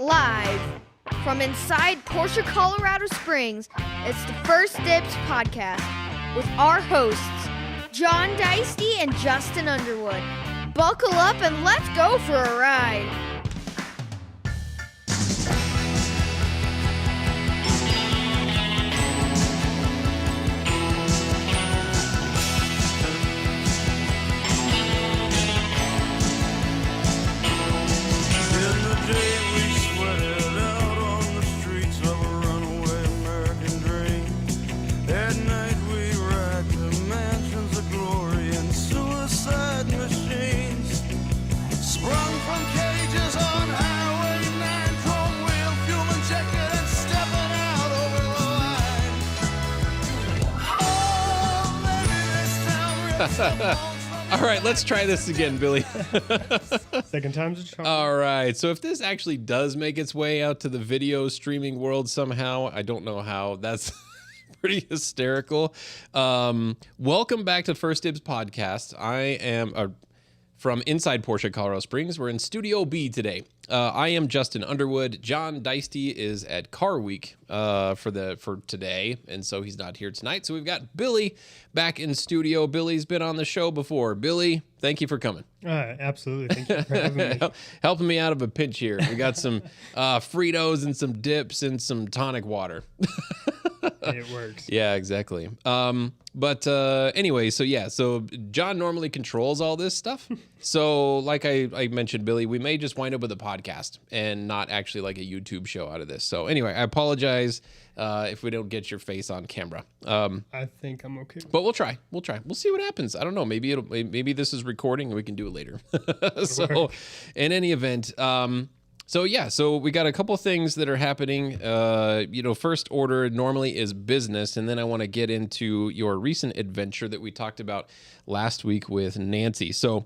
Live from inside Porsche Colorado Springs, it's the First Dibs podcast with our hosts, John Dicey and Justin Underwood. Buckle up and let's go for a ride. All right, let's try this again, Billy. Second time's a charm. All right, so if this actually does make its way out to the video streaming world somehow, I don't know how, that's pretty hysterical. Welcome back to First Dibs podcast. I am from inside Porsche Colorado Springs. We're in Studio B today. I am Justin Underwood. John Dicey is at Car Week for today, and so he's not here tonight. So we've got Billy back in studio. Billy's been on the show before. Billy, thank you for coming. Absolutely. Thank you for having me. Helping me out of a pinch here. We got some Fritos and some dips and some tonic water. It works. Yeah, exactly. But anyway, so John normally controls all this stuff. So like I mentioned, Billy, we may just wind up with a podcast and not actually like a YouTube show out of this. So anyway, I apologize if we don't get your face on camera. I think I'm okay. But we'll try. We'll see what happens. I don't know. Maybe this is recording and we can do it later. So in any event, so we got a couple things that are happening. First order normally is business, and then I want to get into your recent adventure that we talked about last week with Nancy. So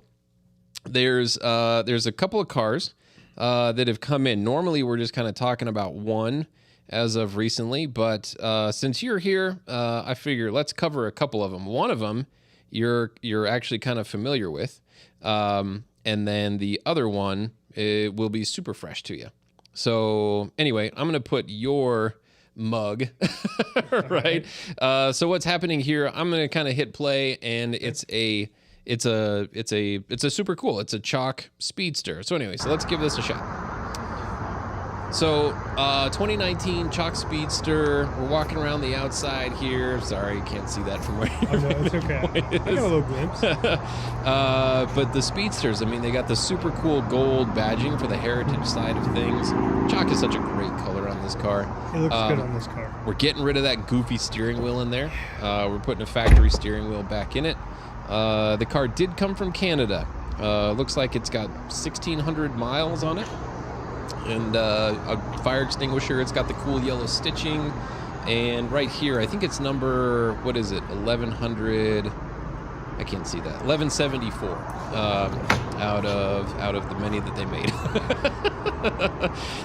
there's a couple of cars that have come in. Normally we're just kind of talking about one as of recently, but since you're here, I figure let's cover a couple of them. One of them you're actually kind of familiar with, and then the other one, it will be super fresh to you. So anyway, I'm going to put your mug, right? So what's happening here, I'm going to kind of hit play, and it's a super cool, it's a chalk speedster. So anyway, so let's give this a shot. So 2019 chalk speedster, we're walking around the outside here. Sorry, you can't see that from where you're no, it's okay. I got a little glimpse. But the speedsters, I mean, they got the super cool gold badging for the heritage side of things. Chalk is such a great color on this car. It looks good on this car. We're getting rid of that goofy steering wheel in there. We're putting a factory steering wheel back in it. The car did come from Canada. Looks like it's got 1,600 miles on it. And a fire extinguisher. It's got the cool yellow stitching. And right here, I think it's number, 1100, I can't see that, 1174 out of the many that they made.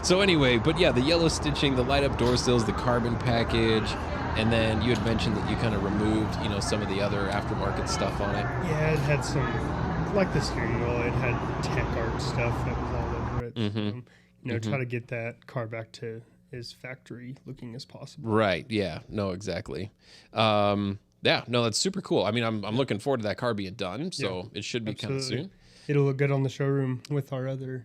So anyway, but yeah, the yellow stitching, the light up door sills, the carbon package, and then you had mentioned that you kind of removed, some of the other aftermarket stuff on it. Yeah, it had some, like the steering wheel, it had tech art stuff that was all over it. Mm-hmm. Try to get that car back to as factory looking as possible. Right. Yeah. No, exactly. Yeah. No, that's super cool. I mean, I'm looking forward to that car being done. So it should be kind of soon. It'll look good on the showroom with our other.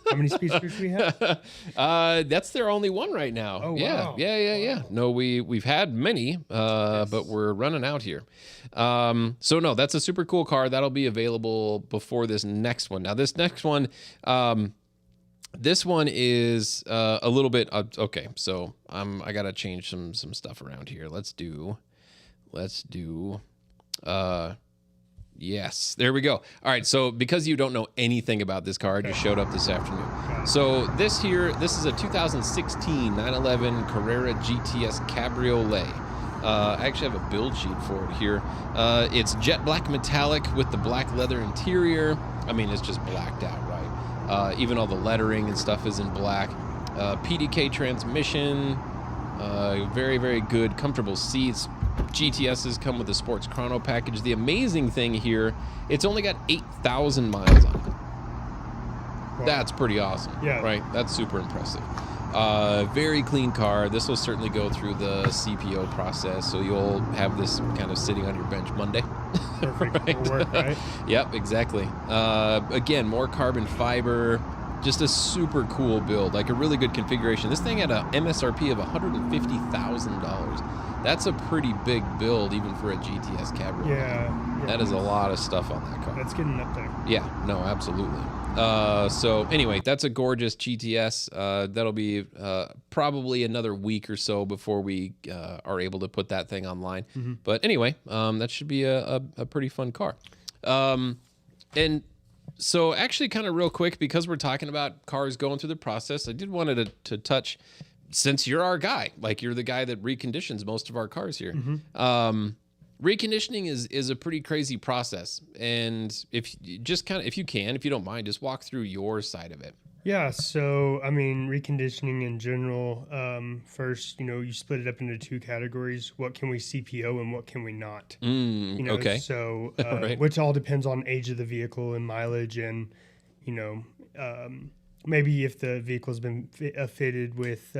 How many speedsters do we have? That's their only one right now. Oh, yeah. Wow. Yeah. No, we've had many, yes. But we're running out here. So no, that's a super cool car that'll be available before this next one. Now, this next one, this one is a little bit okay. So I gotta change some stuff around here. Let's do. Yes, there we go. All right. So because you don't know anything about this car, I just showed up this afternoon. So this is a 2016 911 Carrera GTS Cabriolet. I actually have a build sheet for it here. It's jet black metallic with the black leather interior. I mean, it's just blacked out, right? Even all the lettering and stuff is in black. PDK transmission, very, very good, comfortable seats. GTSs come with a sports chrono package. The amazing thing here, it's only got 8,000 miles on it. That's pretty awesome. Yeah. Right. That's super impressive. Very clean car. This will certainly go through the CPO process, so you'll have this kind of sitting on your bench Monday. Perfect for work, right? Yep, exactly. Again, more carbon fiber. Just a super cool build, like a really good configuration. This thing had a MSRP of $150,000. That's a pretty big build, even for a GTS Cabriolet. Yeah. That is a lot of stuff on that car. That's getting up there. Yeah, no, absolutely. So anyway, that's a gorgeous GTS. That'll be probably another week or so before we are able to put that thing online. Mm-hmm. But anyway, that should be a pretty fun car. And so actually kind of real quick, because we're talking about cars going through the process, I did wanted to touch, since you're our guy, like you're the guy that reconditions most of our cars here. Mm-hmm. Reconditioning is a pretty crazy process. And if you don't mind, just walk through your side of it. Yeah, so I mean, reconditioning in general, first, you split it up into two categories. What can we CPO and what can we not? Okay. So, Right. which all depends on age of the vehicle and mileage and, maybe if the vehicle's been fitted with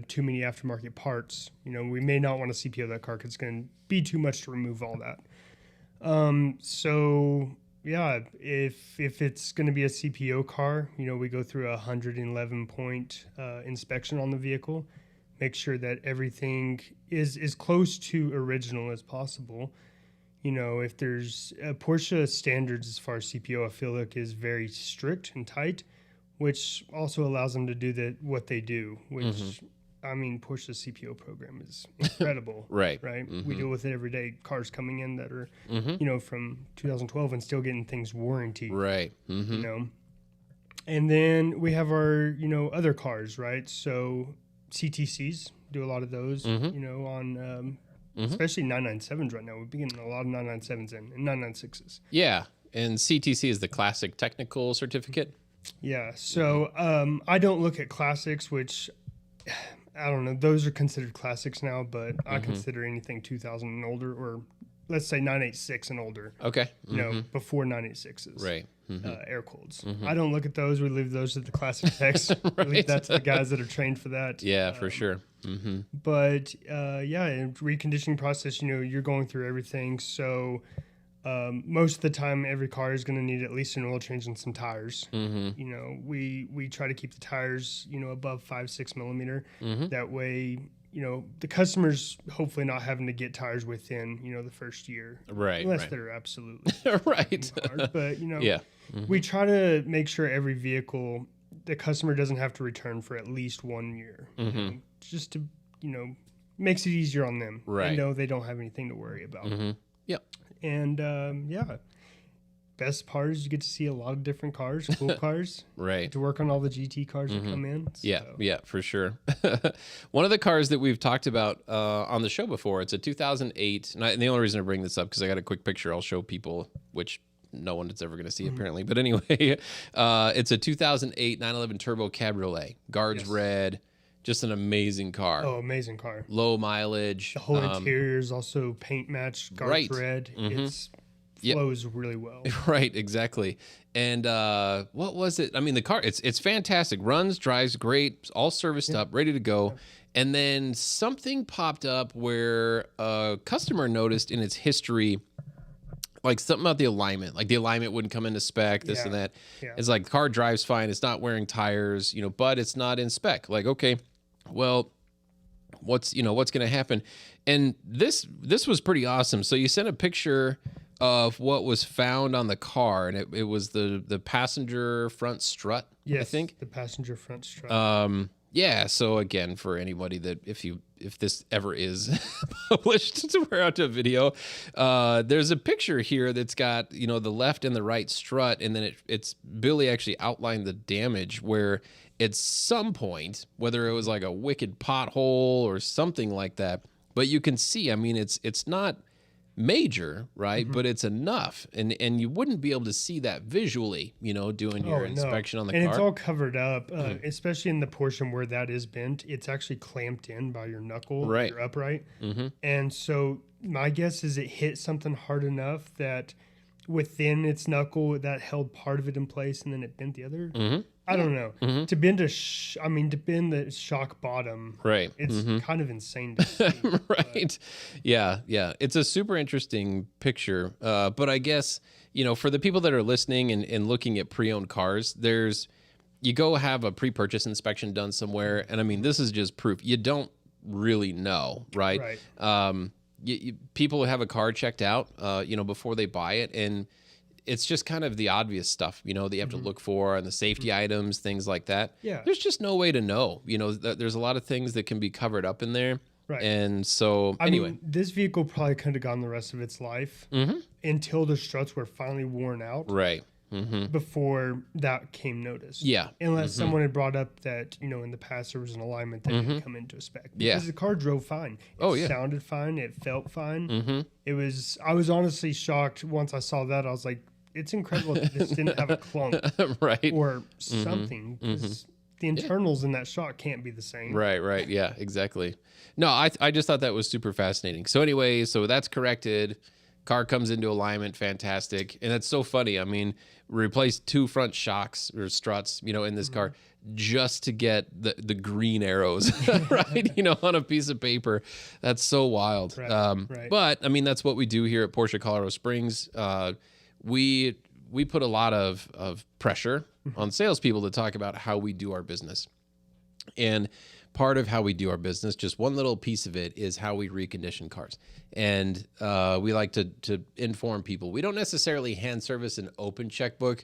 too many aftermarket parts, we may not want to CPO that car because it's going to be too much to remove all that. So yeah, if it's going to be a CPO car, we go through a 111 point inspection on the vehicle, make sure that everything is close to original as possible. If there's Porsche standards as far as CPO, I feel like is very strict and tight, which also allows them to do what they do, which I mean, Porsche's CPO program is incredible. Right. Mm-hmm. We deal with it every day. Cars coming in that are, from 2012 and still getting things warranty. Right. Mm-hmm. And then we have our, other cars, right? So CTCs do a lot of those, on especially 997s right now. We're getting a lot of 997s and 996s. Yeah. And CTC is the classic technical certificate. Yeah. So I don't look at classics, which I don't know. Those are considered classics now, but I consider anything 2000 and older, or let's say 986 and older. Okay. Before 986s. Right. Air cooleds. I don't look at those. We leave those at the classic techs. We leave that to the guys that are trained for that. Yeah, for sure. But in reconditioning process, you're going through everything. So most of the time, every car is going to need at least an oil change and some tires. We try to keep the tires, above 5-6 millimeter. That way, the customer's hopefully not having to get tires within, the first year. Right. Unless they're absolutely right. cars. But, yeah. We try to make sure every vehicle, the customer doesn't have to return for at least 1 year. Just to, makes it easier on them. Right. They know they don't have anything to worry about. Yep. And best part is you get to see a lot of different cars, cool cars. Right. To work on all the GT cars that come in. So. Yeah, for sure. One of the cars that we've talked about on the show before, it's a 2008. And the only reason I bring this up because I got a quick picture I'll show people, which no one is ever going to see apparently. But anyway, it's a 2008 911 Turbo Cabriolet, guards red. Just an amazing car. Oh, amazing car. Low mileage. The whole interior is also paint matched, guards red. It flows really well. Right, exactly. And what was it? I mean, the car, it's fantastic. Runs, drives great, all serviced up, ready to go. And then something popped up where a customer noticed in its history, like something about the alignment. Like the alignment wouldn't come into spec, this and that. Yeah. It's like the car drives fine. It's not wearing tires, but it's not in spec. Like, okay, well, what's going to happen? And this was pretty awesome. So you sent a picture of what was found on the car, and it was the passenger front strut. Yes, I think the passenger front strut. Yeah. So again, for anybody that if this ever is published to wear out to a video, there's a picture here that's got the left and the right strut, and then it's Billy actually outlined the damage where at some point, whether it was like a wicked pothole or something like that, but you can see, I mean, it's not major, right? But it's enough, and you wouldn't be able to see that visually, doing your inspection on the car. And it's all covered up, especially in the portion where that is bent. It's actually clamped in by your knuckle, your upright. And so my guess is it hit something hard enough that within its knuckle that held part of it in place and then it bent the other. Mm-hmm. I don't know. Mm-hmm. To bend the shock bottom, Right. it's kind of insane to see. Right. Yeah. It's a super interesting picture. But I guess, for the people that are listening and looking at pre-owned cars, you go have a pre-purchase inspection done somewhere. And I mean, this is just proof. You don't really know, right? Right. People have a car checked out, before they buy it. And it's just kind of the obvious stuff, that you have to look for and the safety items, things like that. Yeah. There's just no way to know, there's a lot of things that can be covered up in there. Right. And so I anyway, mean, this vehicle probably could have gone the rest of its life until the struts were finally worn out. right. Mm-hmm. Before that came noticed. Yeah. Unless someone had brought up that, in the past there was an alignment that didn't come into spec. Because the car drove fine. It sounded fine. It felt fine. Mm-hmm. I was honestly shocked once I saw that. I was like, it's incredible that this didn't have a clunk right. or something. 'Cause the internals in that shock can't be the same. Right. Yeah, exactly. No, I just thought that was super fascinating. So anyway, so that's corrected. Car comes into alignment, fantastic. And that's so funny. I mean, replaced 2 front shocks or struts, in this car just to get the green arrows, right? On a piece of paper. That's so wild. Right, right. But I mean, that's what we do here at Porsche Colorado Springs. We put a lot of pressure on salespeople to talk about how we do our business. And part of how we do our business, just one little piece of it, is how we recondition cars. And we like to inform people. We don't necessarily hand service an open checkbook,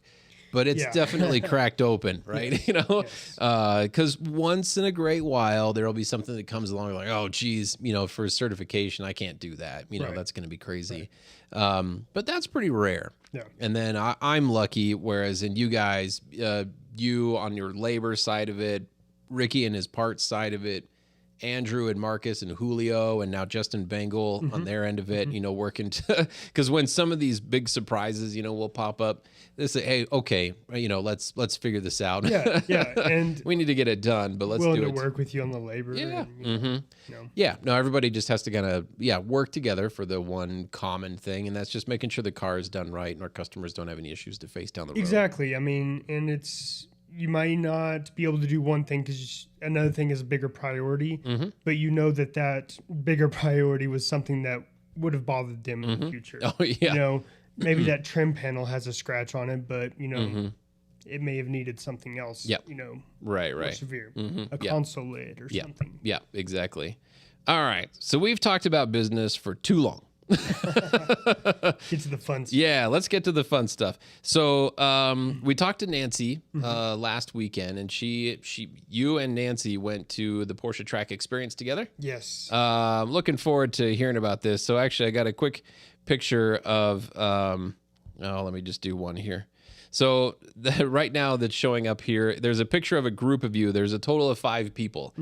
but it's definitely cracked open, right? Because once in a great while, there'll be something that comes along like, oh, geez, for certification, I can't do that. That's going to be crazy. Right. But that's pretty rare. Yeah. And then I'm lucky, whereas in you guys, you on your labor side of it, Ricky and his parts side of it, Andrew and Marcus and Julio, and now Justin Bengal on their end of it, working to, because when some of these big surprises, will pop up, they say, hey, okay, let's figure this out. Yeah. And we need to get it done, but let's willing do to it. work with you on the labor. Yeah. And, Yeah. No, everybody just has to kind of, work together for the one common thing. And that's just making sure the car is done right and our customers don't have any issues to face down the road. Exactly. I mean, and you might not be able to do one thing because another thing is a bigger priority, but that bigger priority was something that would have bothered them in the future. Oh, yeah. Maybe that trim panel has a scratch on it, but, it may have needed something else, Right. more severe, a console lid or something. Yeah, exactly. All right. So we've talked about business for too long. Get to the fun stuff. Yeah, let's get to the fun stuff. So we talked to Nancy last weekend, and you and Nancy went to the Porsche Track Experience together. Yes. I'm looking forward to hearing about this. So actually, I got a quick picture of. Let me just do one here. So right now that's showing up here, there's a picture of a group of you. There's a total of 5 people.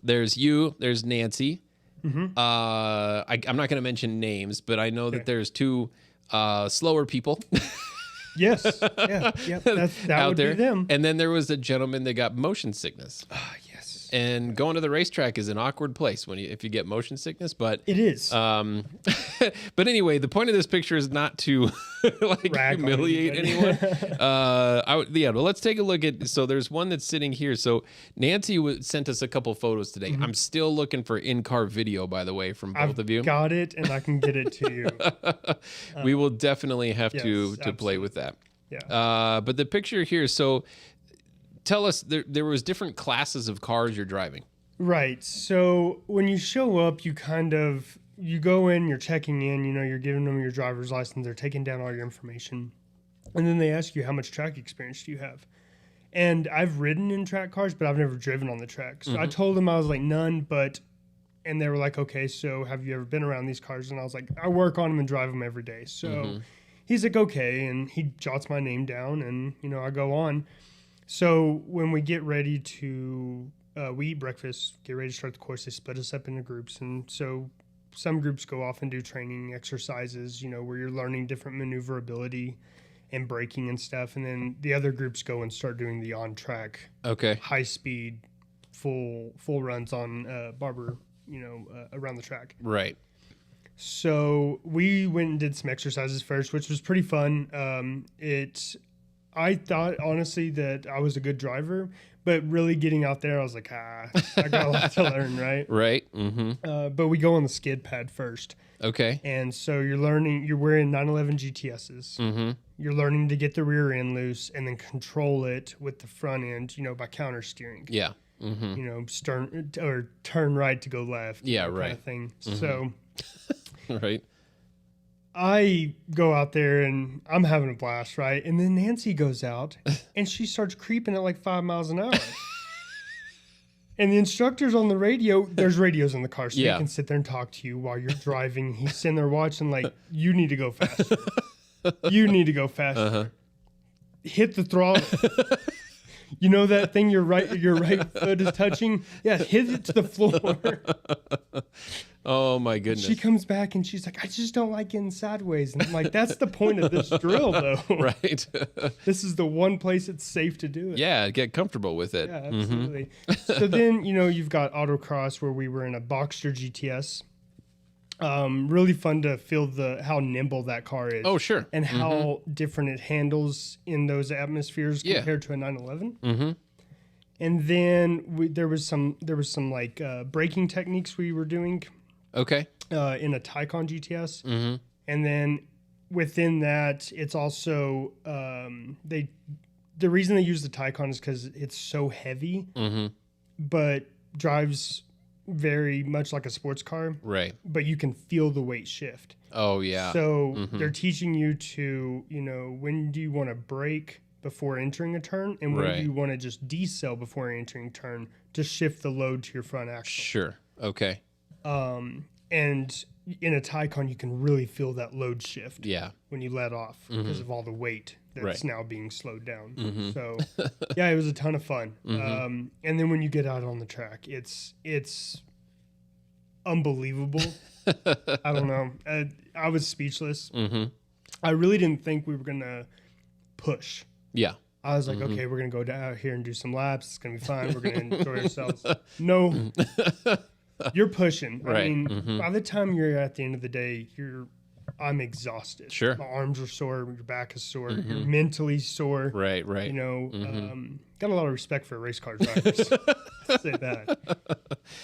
There's you. There's Nancy. I'm not going to mention names, but I know that there's 2 slower people. Yes. Yeah. That out would there. be them. And then there was a gentleman that got motion sickness. Yes. And going to the racetrack is an awkward place if you get motion sickness, but It is. but anyway, the point of this picture is not to Rag on humiliate anybody. anyone. Well, let's take a look at. So there's one that's sitting here. So Nancy sent us a couple photos today. I'm still looking for in-car video, by the way, from both of you. Got it, and I can get it to you. We will definitely have to play with that. Yeah. But the picture here. So tell us, there was different classes of cars you're driving. Right. So when you show up, you go in, you're checking in, you're giving them your driver's license, they're taking down all your information. And then they ask you, how much track experience do you have? And I've ridden in track cars, but I've never driven on the track. So I told them I was like, none, and they were like, okay, so have you ever been around these cars? And I was like, I work on them and drive them every day. So he's like, okay. And he jots my name down and, I go on. So when we get ready to, we eat breakfast, get ready to start the course, they split us up into groups. And so some groups go off and do training exercises, where you're learning different maneuverability and braking and stuff. And then the other groups go and start doing the on-track, high speed, full runs on Barber, around the track. Right. So we went and did some exercises first, which was pretty fun. I thought honestly that I was a good driver, but really getting out there, I was like, I got a lot to learn, right? Right. Mm-hmm. But we go on the skid pad first. Okay. And so you're wearing 911 GTSs. Mm-hmm. You're learning to get the rear end loose and then control it with the front end, by counter steering. Yeah. Mm-hmm. Turn right to go left. Yeah, kind right. of thing. Mm-hmm. So Right. I go out there and I'm having a blast, right? And then Nancy goes out and she starts creeping at like 5 miles an hour. And the instructor's on the radio. There's radios in the car, so they can sit there and talk to you while you're driving. He's sitting there watching like, you need to go faster. You need to go faster. Uh-huh. Hit the throttle. You know that thing your right foot is touching? Yeah, hit it to the floor. Oh my goodness. She comes back and she's like, I just don't like getting sideways. And I'm like, that's the point of this drill, though. Right. This is the one place it's safe to do it. Yeah, get comfortable with it. Yeah, absolutely. So then, you've got autocross where we were in a Boxster GTS. Really fun to feel how nimble that car is. Oh, sure. And how different it handles in those atmospheres compared to a 911. Mm-hmm. And then there was some like braking techniques we were doing. Okay. In a Taycan GTS. Mm-hmm. And then within that, it's also the reason they use the Taycan is because it's so heavy, but drives very much like a sports car. Right. But you can feel the weight shift. Oh yeah. So they're teaching you to, when do you want to brake before entering a turn, and when do you want to just decel before entering a turn to shift the load to your front axle. Sure. Okay. And in a Taycan, you can really feel that load shift. Yeah. When you let off because of all the weight that's now being slowed down. So, yeah, it was a ton of fun. And then when you get out on the track, it's unbelievable. I don't know. I was speechless. I really didn't think we were gonna push. Yeah. I was like, okay, we're gonna go down here and do some laps. It's gonna be fine. We're gonna enjoy ourselves. No. You're pushing. Right. I mean, by the time you're at the end of the day, I'm exhausted. Sure. My arms are sore. Your back is sore. You're mentally sore. Right. Got a lot of respect for race car drivers. Say that.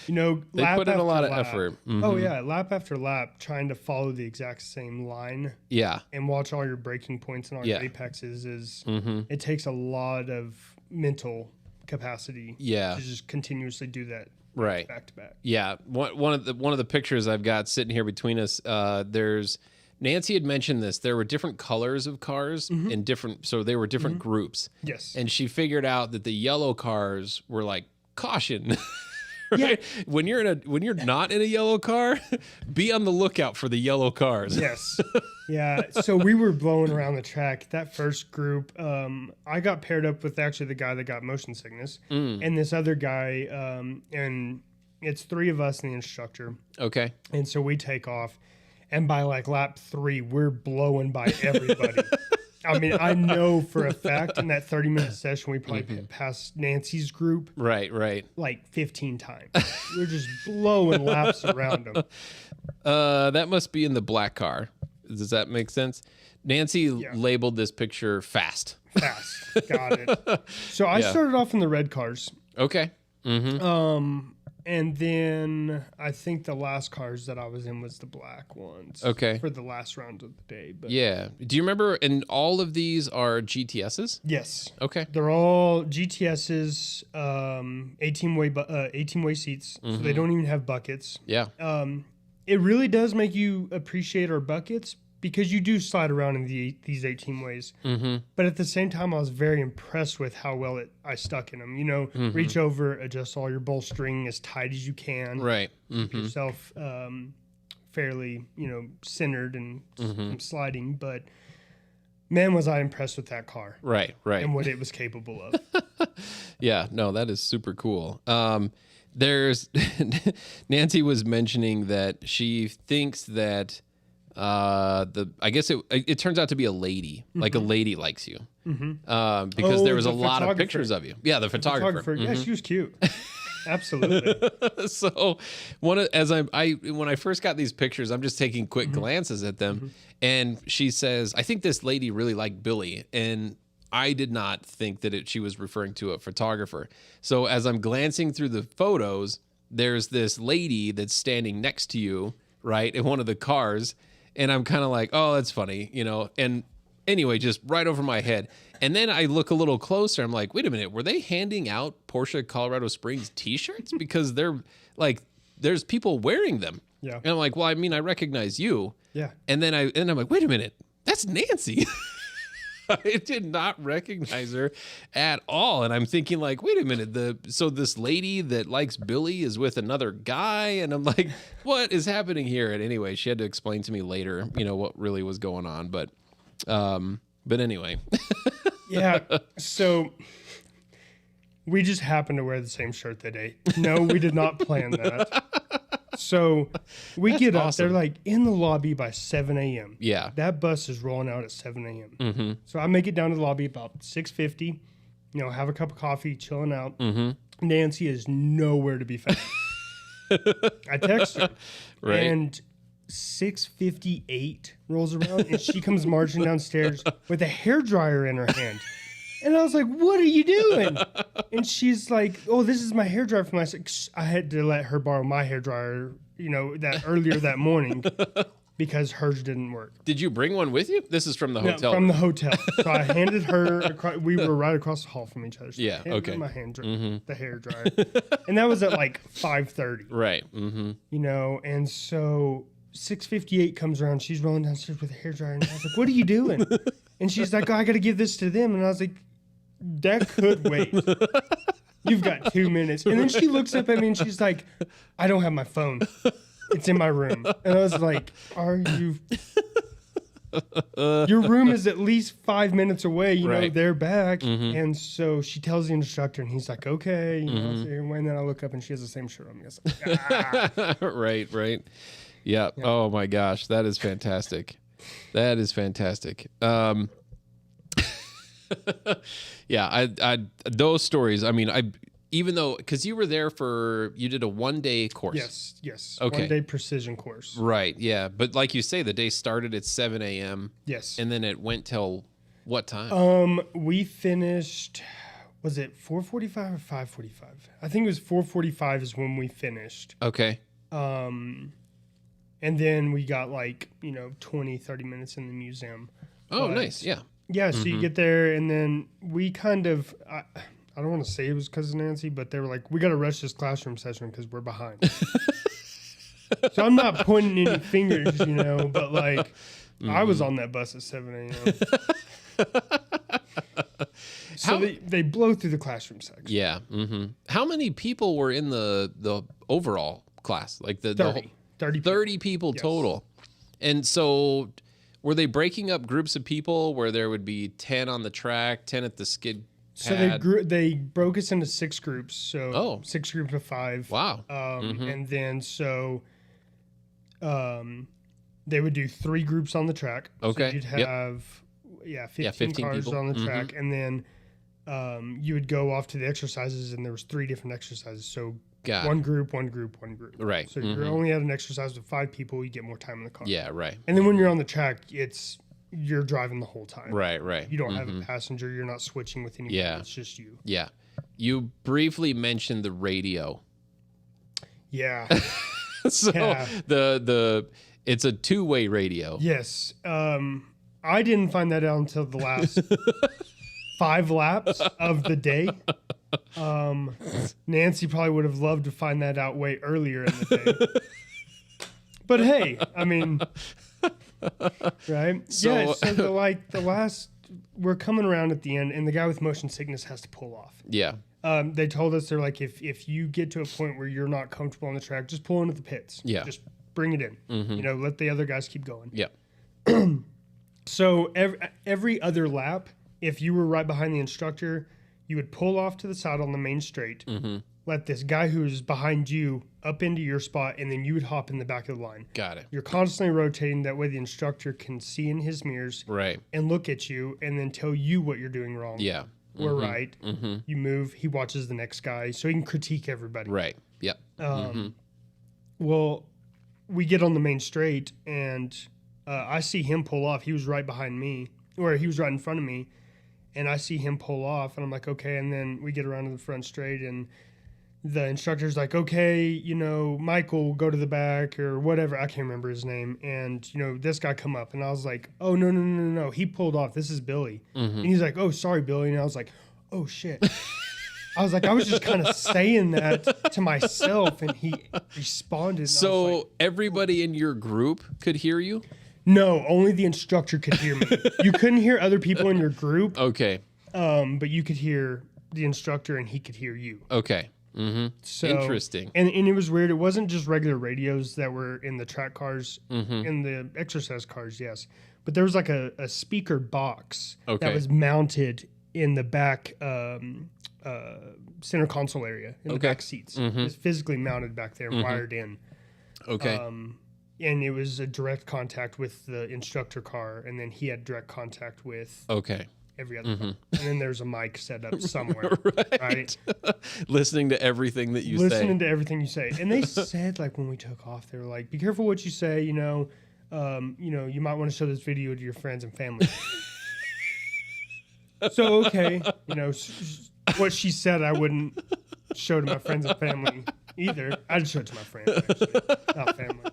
They lap put in a lot of lap. effort. Oh yeah, lap after lap, trying to follow the exact same line. Yeah. And watch all your braking points and all your apexes it takes a lot of mental capacity. Yeah. To just continuously do that. Right. Back to back. Yeah. One of the pictures I've got sitting here between us, there's Nancy had mentioned this. There were different colors of cars and so they were different groups. Yes. And she figured out that the yellow cars were like caution. Right? Yeah. When you're not in a yellow car, be on the lookout for the yellow cars. Yes. Yeah. So we were blowing around the track. That first group, I got paired up with actually the guy that got motion sickness and this other guy, and it's 3 of us and the instructor. Okay. And so we take off, and by like lap 3, we're blowing by everybody. I mean, I know for a fact in that 30-minute session, we probably passed Nancy's group. Right. Like 15 times. We're just blowing laps around them. That must be in the black car. Does that make sense? Nancy labeled this picture fast. Fast. Got it. So I started off in the red cars. Okay. And then I think the last cars that I was in was the black ones. Okay. For the last round of the day. But yeah. Do you remember? And all of these are GTSs? Yes. Okay. They're all GTSs, 18-way seats, so they don't even have buckets. Yeah. It really does make you appreciate our buckets because you do slide around in these 18 ways. But at the same time, I was very impressed with how well I stuck in them. Reach over, adjust all your bolstering as tight as you can. Right. Keep yourself fairly, centered and from sliding. But man, was I impressed with that car. Right. And what it was capable of. Yeah. No, that is super cool. There's Nancy was mentioning that she thinks that I guess it turns out to be a lady, like a lady likes you, because there was a lot of pictures of you. Yeah, the photographer. Yeah, she was cute. Absolutely. So when I first got these pictures, I'm just taking quick glances at them, and she says, "I think this lady really liked Billy," and I did not think that she was referring to a photographer. So as I'm glancing through the photos, there's this lady that's standing next to you, right, in one of the cars, and I'm kind of like, "Oh, that's funny," and anyway, just right over my head. And then I look a little closer. I'm like, wait a minute, were they handing out Porsche Colorado Springs t-shirts? Because they're like, there's people wearing them. Yeah. And I'm like, well, I mean, I recognize you. Yeah. And then I'm like, wait a minute, that's Nancy. I did not recognize her at all. And I'm thinking like, wait a minute, so this lady that likes Billy is with another guy. And I'm like, what is happening here? And anyway, she had to explain to me later, what really was going on. But anyway. Yeah. So we just happened to wear the same shirt that day. No, we did not plan that. So we get up. awesome. They're like in the lobby by 7 a.m. Yeah. That bus is rolling out at 7 a.m. Mm-hmm. So I make it down to the lobby about 6:50. Have a cup of coffee, chilling out. Mm-hmm. Nancy is nowhere to be found. I text her. Right. And 6:58 rolls around and she comes marching downstairs with a hairdryer in her hand. And I was like, what are you doing? And she's like, oh, this is my hairdryer from last week. I had to let her borrow my hairdryer, that earlier that morning because hers didn't work. Did you bring one with you? This is from the hotel. No, from the hotel. So I handed her, we were right across the hall from each other. So Yeah, I handed okay. her my the hairdryer. And that was at like 5:30. Right. Mm-hmm. And so 6:58 comes around. She's rolling downstairs with a hairdryer, and I was like, "What are you doing?" And she's like, "Oh, I got to give this to them." And I was like, "That could wait. You've got 2 minutes." And then she looks up at me and she's like, "I don't have my phone. It's in my room." And I was like, "Are you? Your room is at least 5 minutes away. Right. They're back." And so she tells the instructor, and he's like, "Okay." And then I look up and she has the same shirt on me. I was like, "Ah." Right. Yeah. Oh my gosh, that is fantastic. That is fantastic. Yeah. I those stories. I mean, even though because you were there you did a 1-day course. Yes. Okay. 1-day precision course. Right. Yeah. But like you say, the day started at 7 a.m. Yes. And then it went till what time? We finished. Was it 4:45 or 5:45? I think it was 4:45 is when we finished. Okay. And then we got 20, 30 minutes in the museum. Oh, But, nice. Yeah. Yeah, so you get there, and then we kind of, I don't want to say it was because of Nancy, but they were like, we got to rush this classroom session because we're behind. So I'm not pointing any fingers, but I was on that bus at 7 a.m. So they blow through the classroom section. Yeah. Mm-hmm. How many people were in the overall class? Like the 30. 30 people Yes. total. And so were they breaking up groups of people where there would be 10 on the track, 10 at the skid So pad? they broke us into 6 groups. So 6 groups of 5. Wow. And then they would do 3 groups on the track. Okay. So you'd Yep. have 15 cars people. on the track, and then you would go off to the exercises, and there was 3 different exercises. So Got it. one group. Right. So you're only at an exercise with 5 people, you get more time in the car. Yeah, right. And then when you're on the track, you're driving the whole time. Right. You don't have a passenger. You're not switching with anybody. Yeah. It's just you. Yeah. You briefly mentioned the radio. Yeah. So Yeah. it's a 2-way radio. Yes. I didn't find that out until the last 5 laps of the day. Nancy probably would have loved to find that out way earlier in the day. But hey, I mean, right? So- So the last, we're coming around at the end, and the guy with motion sickness has to pull off. Yeah. They told us, they're like, if you get to a point where you're not comfortable on the track, just pull into the pits. Yeah. Just bring it in. Let the other guys keep going. Yeah. So every other lap, if you were right behind the instructor, you would pull off to the side on the main straight, let this guy who's behind you up into your spot, and then you would hop in the back of the line. Got it. You're constantly rotating. That way the instructor can see in his mirrors Right. and look at you and then tell you what you're doing wrong. Yeah. we're right. You move, he watches the next guy, so he can critique everybody. Right. Yep. Well, we get on the main straight, and I see him pull off. He was right behind me, or he was right in front of me, and I see him pull off, and I'm like, okay. And then we get around to the front straight, and the instructor's like, okay, you know, Michael, go to the back or whatever. I can't remember his name. And, you know, this guy come up, and I was like, oh, no. He pulled off. This is Billy. And he's like, oh, sorry, Billy. And I was like, oh, shit. I was like, I was just kind of saying that to myself, and he responded. And So I was like, everybody in your group could hear you? no, only the instructor could hear me. You couldn't hear other people in your group, Okay. but you could hear the instructor, and he could hear you. Okay. So, Interesting. And it was weird. It wasn't just regular radios that were in the track cars, in the exercise cars, yes. But there was like a speaker box that was mounted in the back center console area, in the back seats. It was physically mounted back there, wired in. Okay. And it was a direct contact with the instructor car, and then he had direct contact with Okay. every other car. And then there's a mic set up somewhere, right? Listening to everything that you say. Listening to everything you say. And they said, like, when we took off, they were like, be careful what you say, you know, you might want to show this video to your friends and family. So, okay, you know, what she said I wouldn't show to my friends and family either. I'd show it to my friends, actually, not family.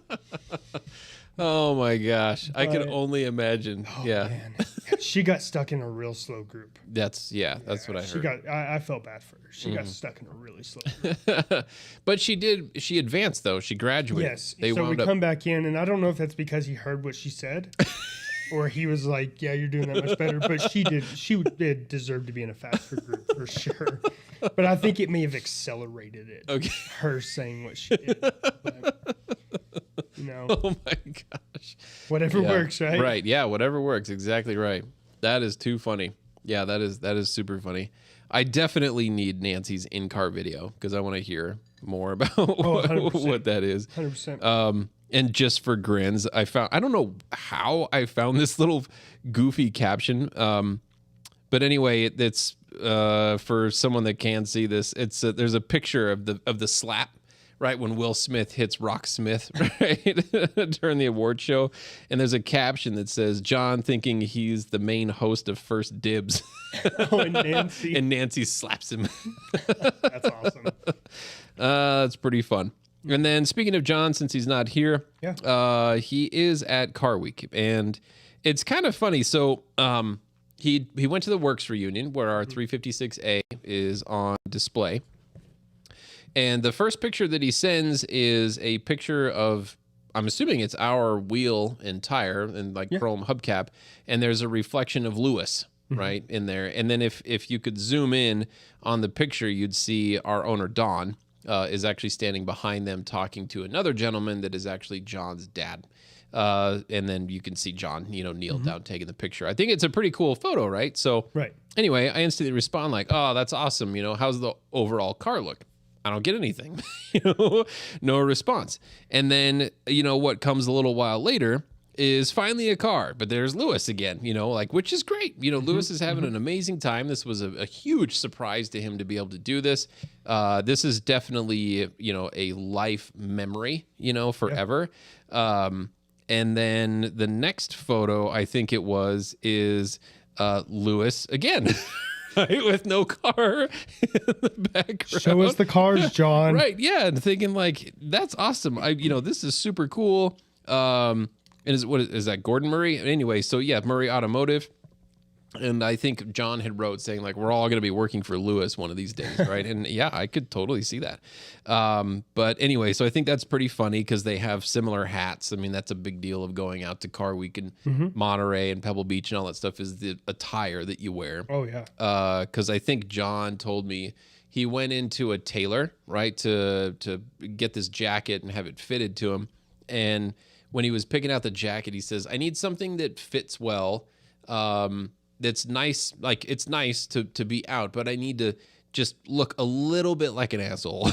Oh my gosh. I can only imagine. Man. She got stuck in a real slow group. That's what I heard. I felt bad for her. She got stuck in a really slow group. But she advanced though. She graduated. Yes. So we come back in, and I don't know if that's because he heard what she said or he was like, yeah, you're doing that much better. But she did deserve to be in a faster group for sure. But I think it may have accelerated it. Okay. Her saying what she did. But, you know. Oh my gosh. Whatever works, right? Right. Yeah, whatever works. Exactly right. That is too funny. Yeah, that is super funny. I definitely need Nancy's in-car video because I want to hear more about what that is. 100%. And just for grins, I don't know how I found this little goofy caption. But anyway, it's for someone that can see this. It's there's a picture of the slap, right, when Will Smith hits Rock Smith, right, during the award show. And there's a caption that says, John thinking he's the main host of First Dibs. Oh, and Nancy. And Nancy slaps him. That's awesome. That's pretty fun. And then speaking of John, since he's not here, he is at Car Week. And it's kind of funny. So he went to the Works reunion where our 356A is on display. And the first picture that he sends is a picture of, I'm assuming it's our wheel and tire and like chrome hubcap. And there's a reflection of Lewis, right, in there. And then if you could zoom in on the picture, you'd see our owner, Don, is actually standing behind them talking to another gentleman that is actually John's dad. And then you can see John, kneel down taking the picture. I think it's a pretty cool photo, right? So anyway, I instantly respond like, oh, that's awesome. How's the overall car look? I don't get anything, no response. And then, what comes a little while later is finally a car, but there's Lewis again, which is great. Lewis is having an amazing time. This was a huge surprise to him to be able to do this. This is definitely, a life memory, forever. And then the next photo, I think it is Lewis again. Right, with no car in the background. Show us the cars, John. Right, yeah, and thinking like that's awesome. This is super cool. And what is that? Gordon Murray. Anyway, so yeah, Murray Automotive. And I think John had wrote saying like we're all going to be working for Lewis one of these days, right? And yeah, I could totally see that. But anyway, so I think that's pretty funny because they have similar hats. I mean, that's a big deal of going out to Car Week in Monterey and Pebble Beach and all that stuff is the attire that you wear. Oh yeah. Because I think John told me he went into a tailor, right, to get this jacket and have it fitted to him. And when he was picking out the jacket, he says, "I need something that fits well." That's nice. Like it's nice to be out, but I need to just look a little bit like an asshole.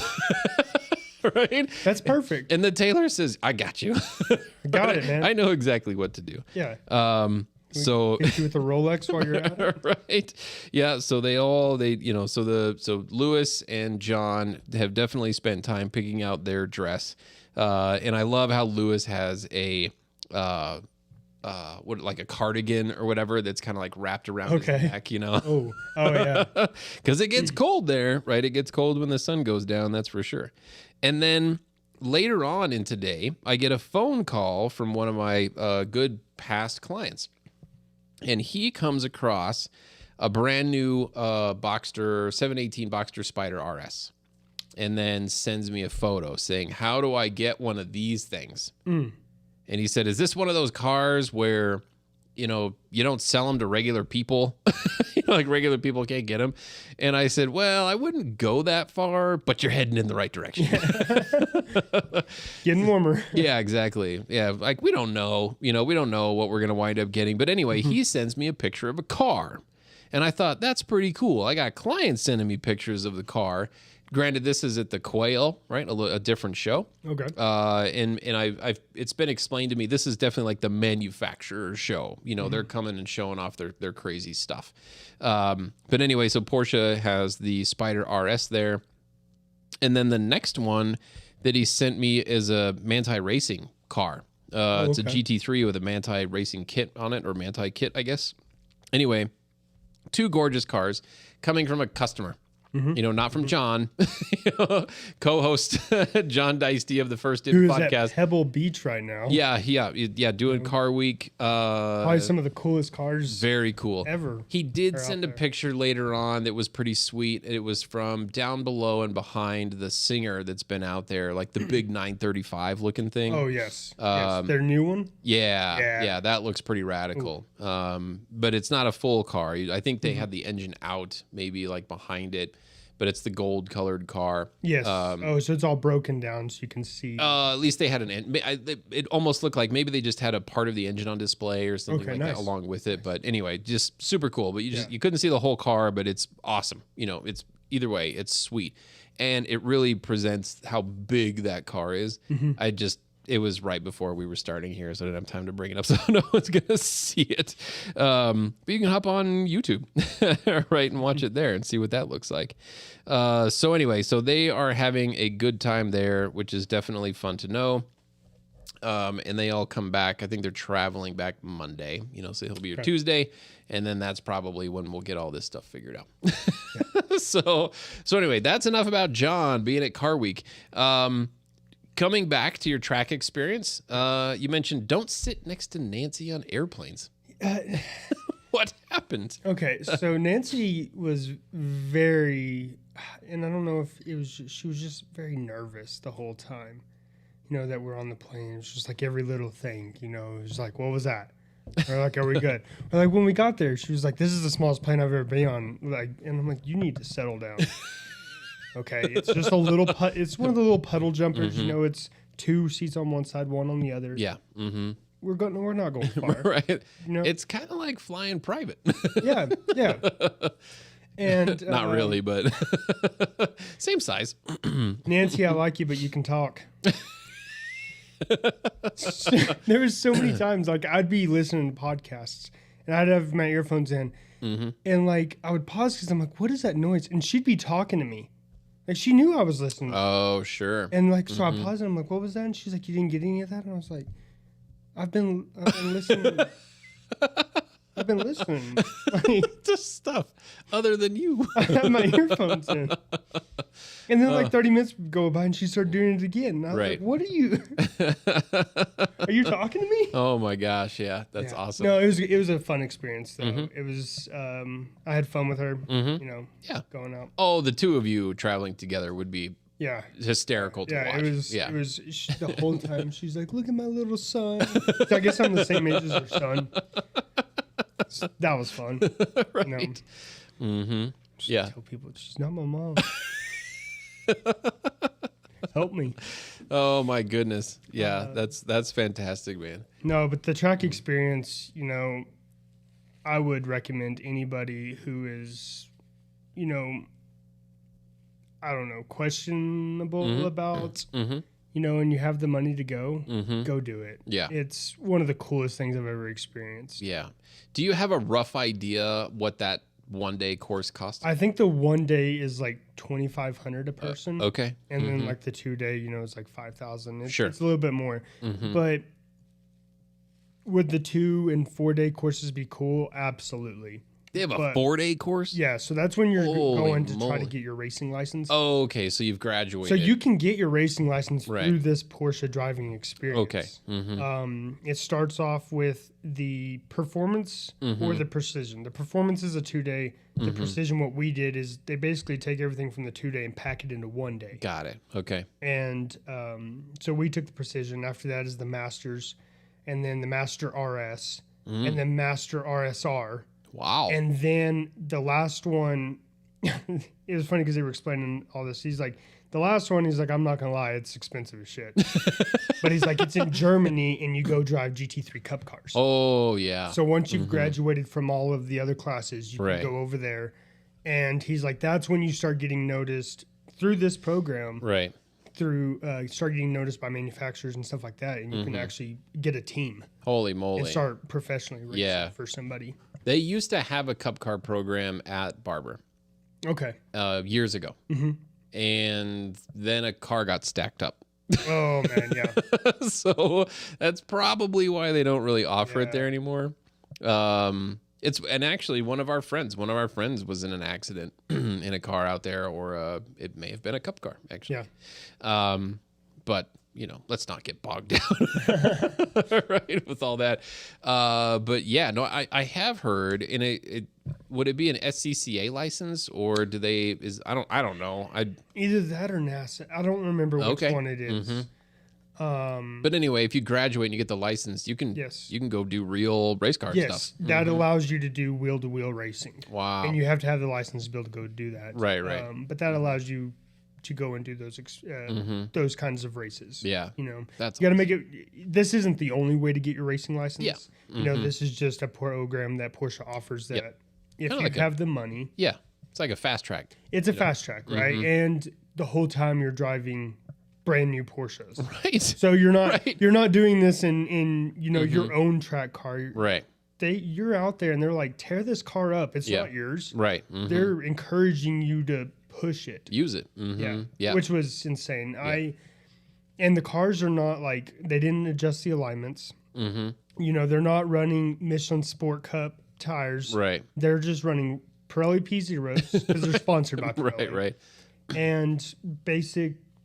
Right? That's perfect. And the tailor says, I got you. Got it, man. I know exactly what to do. Yeah. So hit you with a Rolex while you're at it. right. Yeah. So so Lewis and John have definitely spent time picking out their dress. And I love how Lewis has a, like a cardigan or whatever that's kind of like wrapped around his neck, Oh yeah. Because it gets cold there, right? It gets cold when the sun goes down, that's for sure. And then later on in today, I get a phone call from one of my good past clients. And he comes across a brand new Boxster 718 Boxster Spider RS. And then sends me a photo saying, how do I get one of these things? And he said, is this one of those cars where, you don't sell them to regular people? Like regular people can't get them. And I said, well, I wouldn't go that far, but you're heading in the right direction. Getting warmer. Yeah, exactly. Yeah, like we don't know. We don't know what we're going to wind up getting. But anyway, he sends me a picture of a car. And I thought, that's pretty cool. I got clients sending me pictures of the car. Granted, this is at the Quail, right? A different show. Okay. And I've it's been explained to me this is definitely like the manufacturer's show. They're coming and showing off their crazy stuff. But anyway, so Porsche has the Spider RS there, and then the next one that he sent me is a Manti Racing car. It's a GT3 with a Manti Racing kit on it, or Manti kit, I guess. Anyway, two gorgeous cars coming from a customer. Not from John, co-host John Deisty of the First Dibs podcast. At Pebble Beach right now. Yeah, doing Car Week. Probably some of the coolest cars. Very cool. Ever. He did send a picture later on that was pretty sweet. It was from down below and behind the Singer that's been out there, like the big 935 looking thing. Oh yes, their new one. Yeah, that looks pretty radical. But it's not a full car. I think they had the engine out, maybe like behind it. But it's the gold colored car. Yes. So it's all broken down so you can see. At least they had it almost looked like maybe they just had a part of the engine on display or something that along with it. But anyway, just super cool. But you couldn't see the whole car, but it's awesome. It's either way, it's sweet. And it really presents how big that car is. It was right before we were starting here, so I didn't have time to bring it up, so no one's going to see it. But you can hop on YouTube, right, and watch it there and see what that looks like. So anyway, so they are having a good time there, which is definitely fun to know. And they all come back. I think they're traveling back Monday, so he'll be here Tuesday, and then that's probably when we'll get all this stuff figured out. So anyway, that's enough about John being at Car Week. Coming back to your track experience, you mentioned don't sit next to Nancy on airplanes. What happened? Okay, so Nancy was very, and I don't know if it was, she was just very nervous the whole time. That we're on the plane. It was just like every little thing, it was like, what was that? We're like, are we good? We're like, when we got there, she was like, this is the smallest plane I've ever been on. And I'm like, you need to settle down. Okay, it's just a little it's one of the little puddle jumpers. It's 2 seats on one side, 1 on the other. Yeah. We're not going far. Right. It's kind of like flying private. Yeah. And not really, but same size. Nancy, I like you, but you can talk. There was so many times like I'd be listening to podcasts and I'd have my earphones in, and like I would pause because I'm like, what is that noise? And she'd be talking to me. Like, she knew I was listening. Oh, sure. And, like, so I paused and I'm like, what was that? And she's like, you didn't get any of that? And I was like, I've been listening. I've been listening. Like, to stuff other than you. I had my earphones in. And then, like, 30 minutes would go by and she started doing it again. And I was like, what are you? Are you talking to me? Oh, my gosh. Yeah, that's awesome. No, it was a fun experience, though. It was, I had fun with her, going out. Oh, the two of you traveling together would be hysterical to watch. It was the whole time. She's like, look at my little son. So I guess I'm the same age as her son. So that was fun. Right. Tell people she's not my mom. Help me. Oh my goodness. Yeah, that's fantastic, man. No, but the track experience, I would recommend anybody who is, I don't know, questionable about, and you have the money to go, go do it. Yeah. It's one of the coolest things I've ever experienced. Yeah. Do you have a rough idea what that 1-day course costs? I think the 1 day is like $2,500 a person. Okay. And then like the 2 day, is like $5,000. Sure. It's a little bit more. But would the 2 and 4 day courses be cool? Absolutely. They have a 4-day course? Yeah, so that's when you're Holy going to try moly. to get your racing license. Oh, okay. So you've graduated. So you can get your racing license Right. through this Porsche driving experience. Okay. It starts off with the performance or the precision. The performance is a 2 day. The precision, what we did is they basically take everything from the 2 day and pack it into 1 day. Got it. Okay. And so we took the precision. After that is the Masters, and then the Master RS, and then Master RSR. Wow. And then the last one, it was funny because they were explaining all this. He's like, the last one, he's like, I'm not going to lie, it's expensive as shit. But he's like, it's in Germany and you go drive GT3 Cup cars. Oh, yeah. So once you've graduated from all of the other classes, you Right. can go over there. And he's like, that's when you start getting noticed through this program, Right. through start getting noticed by manufacturers and stuff like that. And you can actually get a team Holy and moly. start professionally racing Yeah. for somebody. They used to have a cup car program at Barber Okay. years ago. And then a car got stacked up. Oh, man, yeah. So that's probably why they don't really offer it Yeah. there anymore. And actually one of our friends was in an accident in a car out there, or it may have been a cup car actually. Yeah. But let's not get bogged down right with all that. But yeah, no, I have heard would it be an SCCA license, or do they I don't know. Either that or NASA. I don't remember which Okay. one it is. But anyway, if you graduate and you get the license, you can Yes. you can go do real race car Yes, stuff. that allows you to do wheel-to-wheel racing. Wow. And you have to have the license to be able to go do that. Right, right. But that allows you to go and do those kinds of races. Yeah. That's You got to make it. This isn't the only way to get your racing license. Yeah. This is just a program that Porsche offers that if Kinda you like have the money, Yeah. It's like a fast track. it's a fast track, right? And the whole time you're driving brand new Porsches. Right. So you're not Right. you're not doing this in your own track car. Right. You're out there and they're like, tear this car up. It's Yeah. not yours. Right. They're encouraging you to push it. Use it. Yeah. Which was insane. And the cars are not like, they didn't adjust the alignments. They're not running Michelin Sport Cup tires. Right. They're just running Pirelli P0s because they're sponsored by Pirelli. Right. And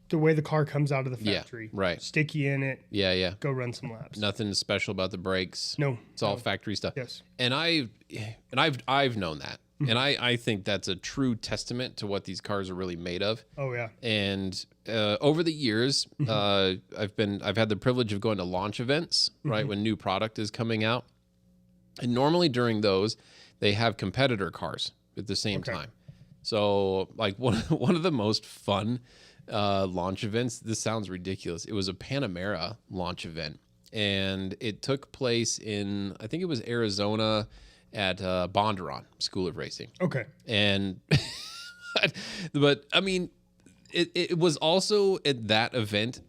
the way the car comes out of the Yeah, factory. right. Sticky in it. Yeah. Go run some laps. Nothing special about the brakes. No. It's all factory stuff. Yes. And I've known that. And I think that's a true testament to what these cars are really made of. Oh yeah. And over the years, I've had the privilege of going to launch events, right, when new product is coming out. And normally during those, they have competitor cars at the same time. So like one of the most fun launch events, this sounds ridiculous. It was a Panamera launch event, and it took place in, I think it was Arizona at Bondurant School of Racing. Okay. And but I mean, it was also at that event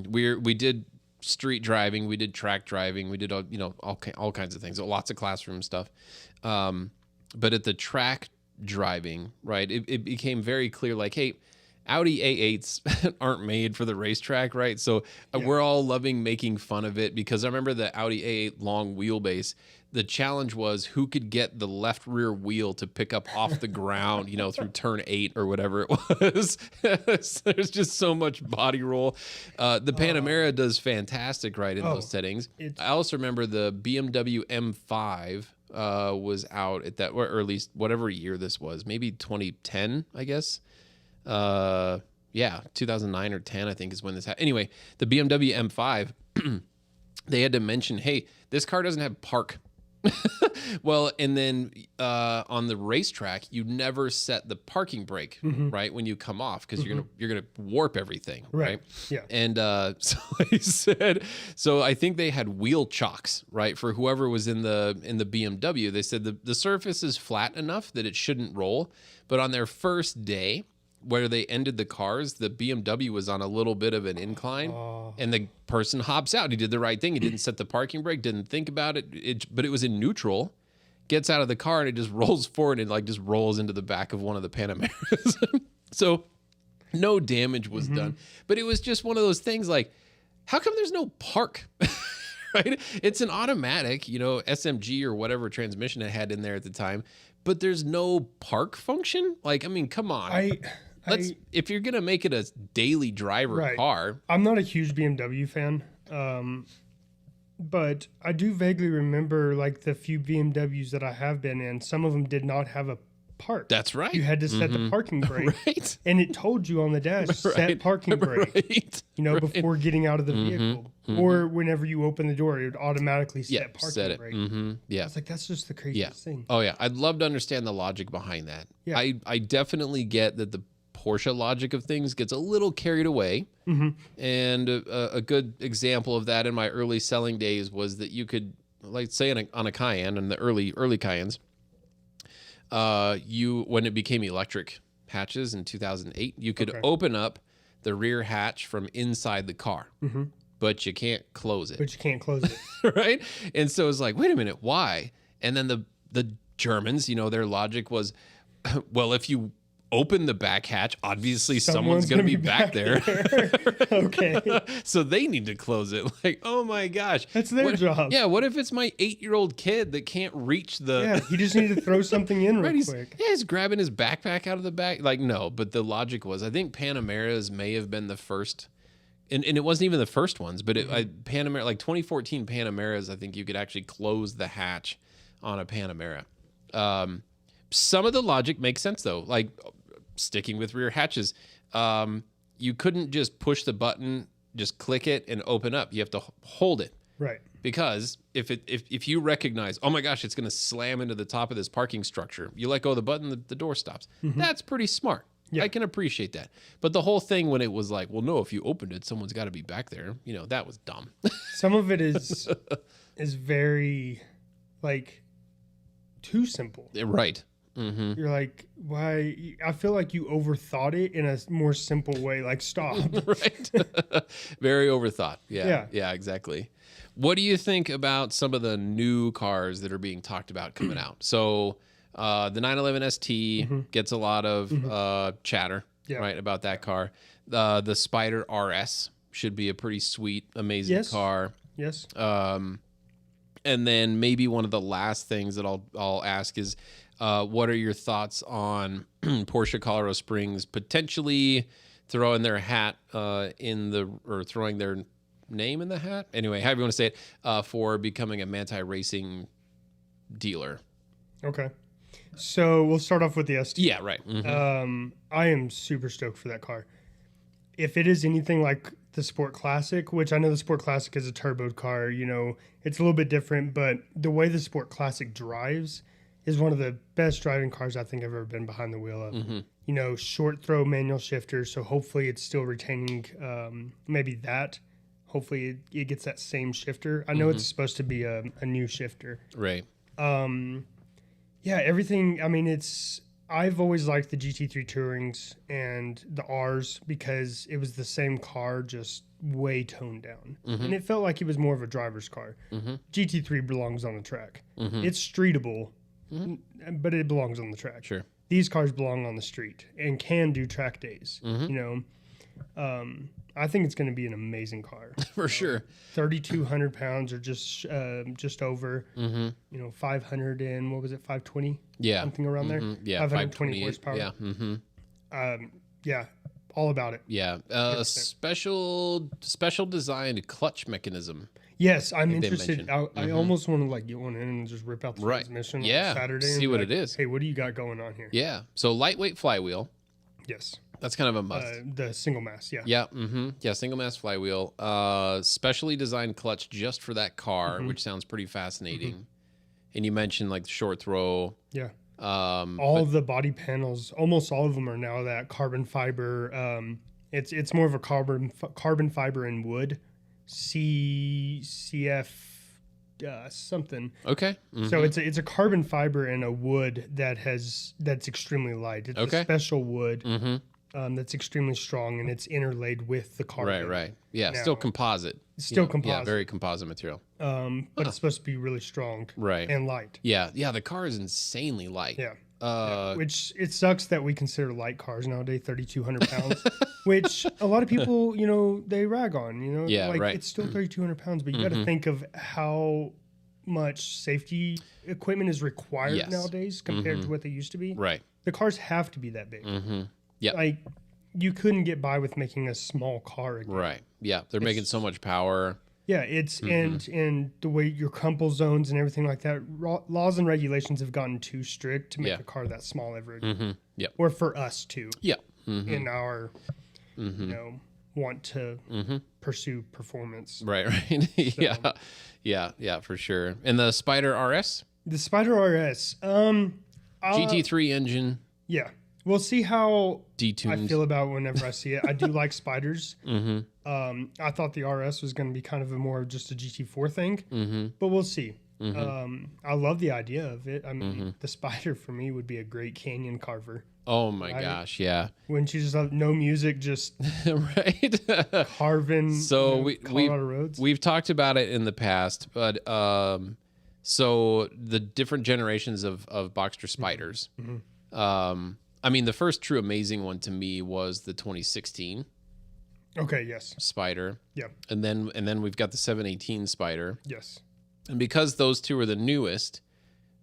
we did street driving, we did track driving, we did all kinds of things, lots of classroom stuff. But at the track driving, right, it became very clear, like, hey, Audi A8s aren't made for the racetrack, right? So we're all loving making fun of it, because I remember the Audi A8 long wheelbase. The challenge was who could get the left rear wheel to pick up off the ground, through turn 8 or whatever it was. There's just so much body roll. The Panamera does fantastic, right, in those settings. I also remember the BMW M5 was out at that, or at least whatever year this was, maybe 2010, I guess. 2009 or 10, I think, is when this happened. Anyway, the BMW M5, they had to mention, hey, this car doesn't have park. Well, and then on the racetrack, you never set the parking brake, right, when you come off, because you're gonna warp everything, right? Yeah. And so I said, so I think they had wheel chocks, right, for whoever was in the BMW. They said the surface is flat enough that it shouldn't roll, but on their first day, where they ended the cars, the BMW was on a little bit of an incline, and the person hops out. He did the right thing. He didn't set the parking brake, didn't think about it, but it was in neutral. Gets out of the car and it just rolls forward and like just rolls into the back of one of the Panameras. So no damage was done, but it was just one of those things like, how come there's no park? Right? It's an automatic, SMG or whatever transmission it had in there at the time, but there's no park function. Like, I mean, come on. If you're going to make it a daily driver car. I'm not a huge BMW fan. But I do vaguely remember like the few BMWs that I have been in, some of them did not have a park. That's right. You had to set the parking brake. Right. And it told you on the dash, set parking brake, before getting out of the vehicle. Or whenever you open the door, it would automatically set parking brake. Yeah. It's like, that's just the craziest thing. Oh, yeah. I'd love to understand the logic behind that. Yeah. I definitely get that the Porsche logic of things gets a little carried away. And a good example of that in my early selling days was that you could, like, say on a Cayenne, and the early Cayennes, when it became electric hatches in 2008, you could open up the rear hatch from inside the car, but you can't close it. Right? And so it's like, wait a minute, why? And then the Germans, their logic was, well, if you open the back hatch, obviously someone's going to be back there. Okay. So they need to close it. Like, oh my gosh. That's their job. Yeah, what if it's my 8-year-old kid that can't reach the... Yeah, he just needed to throw something in real quick. He's grabbing his backpack out of the back. Like, no, but the logic was, I think Panameras may have been the first... And it wasn't even the first ones, but Panamera, like 2014 Panameras, I think you could actually close the hatch on a Panamera. Some of the logic makes sense, though. Like, sticking with rear hatches, you couldn't just push the button, just click it and open up. You have to hold it. Right. Because if you recognize, oh my gosh, it's going to slam into the top of this parking structure, you let go of the button, the door stops. That's pretty smart. Yeah. I can appreciate that. But the whole thing when it was like, well, no, if you opened it, someone's got to be back there. That was dumb. Some of it is very, like, too simple. Right. You're like, why? I feel like you overthought it in a more simple way. Like, stop. Right. Very overthought. Yeah, exactly. What do you think about some of the new cars that are being talked about coming out? So the 911 ST gets a lot of chatter, right, about that car. The Spider RS should be a pretty sweet, amazing car. Yes. And then maybe one of the last things that I'll ask is, what are your thoughts on Porsche Colorado Springs potentially throwing their hat or throwing their name in the hat? Anyway, however you want to say it, for becoming a Manti Racing dealer. Okay. So we'll start off with the ST. Yeah, right. I am super stoked for that car. If it is anything like the Sport Classic, which I know the Sport Classic is a turboed car, it's a little bit different, but the way the Sport Classic drives is one of the best driving cars I think I've ever been behind the wheel of. Short throw manual shifter, so hopefully it's still retaining maybe that. Hopefully it gets that same shifter. I know it's supposed to be a new shifter. Right. Everything, I mean, I've always liked the GT3 Tourings and the Rs because it was the same car, just way toned down. And it felt like it was more of a driver's car. GT3 belongs on the track. It's streetable, but it belongs on the track. Sure. These cars belong on the street and can do track days. I think it's going to be an amazing car. For sure. 3,200 pounds or just over, 500 and what was it, 520? Yeah. Something around there? Yeah, 520 horsepower. Yeah. All about it. Yeah. Special designed clutch mechanism. Yes, I'm interested. I almost want to get one in and just rip out the transmission on Saturday. See what it is. Hey, what do you got going on here? Yeah. So lightweight flywheel. Yes. That's kind of a must. The single mass, yeah. Yeah, yeah, single mass flywheel. Specially designed clutch just for that car, which sounds pretty fascinating. And you mentioned like the short throw. Yeah. All of the body panels, almost all of them are now that carbon fiber. It's more of a carbon fiber and wood. CF something. Okay. So it's a carbon fiber and a wood that's extremely light. It's a special wood. that's extremely strong, and it's interlaid with the carbon. Right. Yeah, Now, still composite. Still composite. Yeah, very composite material. But it's supposed to be really strong Right. and light. Yeah, the car is insanely light. Yeah. Which it sucks that we consider light cars nowadays 3,200 pounds, which a lot of people, they rag on, Yeah, like right. it's still 3,200 pounds, but you got to think of how much safety equipment is required nowadays compared to what they used to be. Right. The cars have to be that big. Yep. Like you couldn't get by with making a small car again. Right. Yeah, they're making so much power. Yeah, it's and the way your crumple zones and everything like that, laws and regulations have gotten too strict to make a car that small ever again. Yep. Or for us too. Yeah. In our, want to pursue performance. Right. Yeah, for sure. And the Spider RS? The Spider RS, GT3 engine, yeah, we'll see how detuned. I feel about whenever I see it. I do like spiders. I thought the RS was going to be kind of more just a GT4 thing, but we'll see. I love the idea of it. I mean, the Spider for me would be a great canyon carver. Oh my gosh, yeah. Wouldn't you just have no music, just right? carving Colorado roads? We've talked about it in the past, but so the different generations of Boxster Spiders. I mean, the first true amazing one to me was the 2016 Okay, yes. Spider. Yeah. And then we've got the 718 Spider. Yes. And because those two are the newest,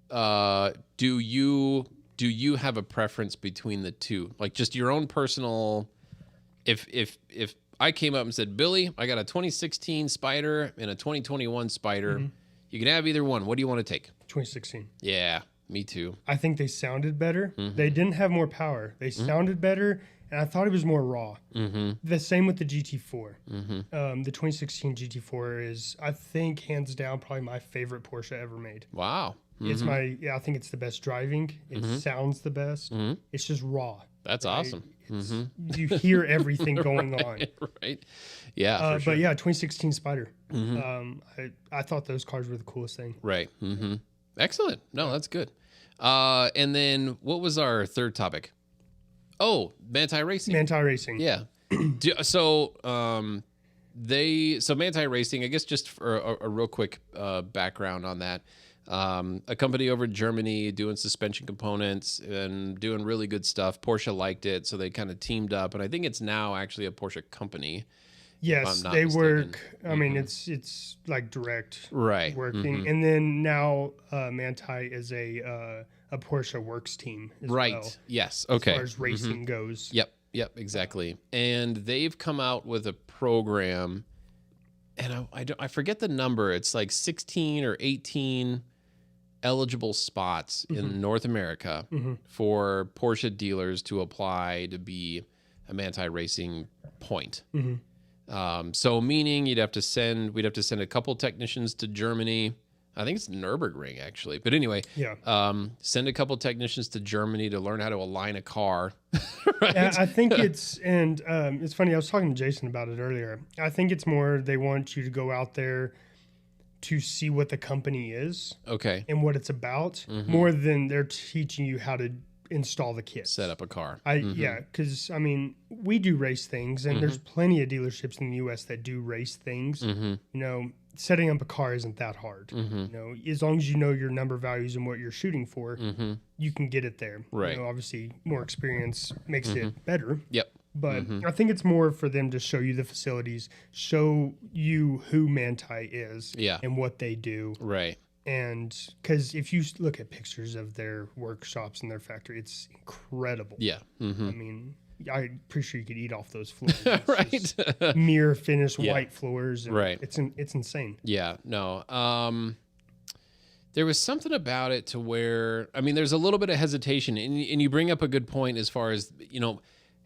do you have a preference between the two? Like just your own personal, if I came up and said, Billy, I got a 2016 Spider and a 2021 Spider. You can have either one. What do you want to take? 2016. Yeah, me too. I think they sounded better. They didn't have more power. They sounded better, and I thought it was more raw. The same with the GT4. The 2016 GT4 is, I think, hands down, probably my favorite Porsche ever made. Wow. It's I think it's the best driving. It sounds the best. It's just raw. That's awesome. You hear everything going on. Right. Yeah. For sure. But yeah, 2016 Spider. I thought those cars were the coolest thing. Right. Excellent. No, that's good. And then what was our third topic? Oh, Manti Racing. Manti Racing. Yeah. So Manti Racing, I guess just for a real quick background on that. A company over in Germany doing suspension components and doing really good stuff. Porsche liked it, so they kind of teamed up, and I think it's now actually a Porsche company. Yes, they work. I mean, it's like direct working, and then now Manti is a Porsche works team as well. Yes. Okay. As far as racing goes. Yep. Exactly. And they've come out with a program, and I forget the number. It's like 16 or 18 eligible spots in North America for Porsche dealers to apply to be a Manti Racing point. So meaning we'd have to send a couple technicians to Germany. I think it's Nürburgring actually, but anyway, send a couple technicians to Germany to learn how to align a car. Right? Yeah, I think it's funny. I was talking to Jason about it earlier. I think it's more they want you to go out there to see what the company is, and what it's about, more than they're teaching you how to install the kit, set up a car. Yeah, because I mean, we do race things, and there's plenty of dealerships in the U.S. that do race things. Setting up a car isn't that hard. As long as you know your number values and what you're shooting for, you can get it there. Right. Obviously, more experience makes it better. Yep. But I think it's more for them to show you the facilities, show you who Manti is, and what they do. Right. And because if you look at pictures of their workshops and their factory, it's incredible. Yeah. I mean, I'm pretty sure you could eat off those floors. It's right. just mirror finished white floors. And right. It's insane. Yeah. No. There was something about it to where, I mean, there's a little bit of hesitation, and you bring up a good point as far as,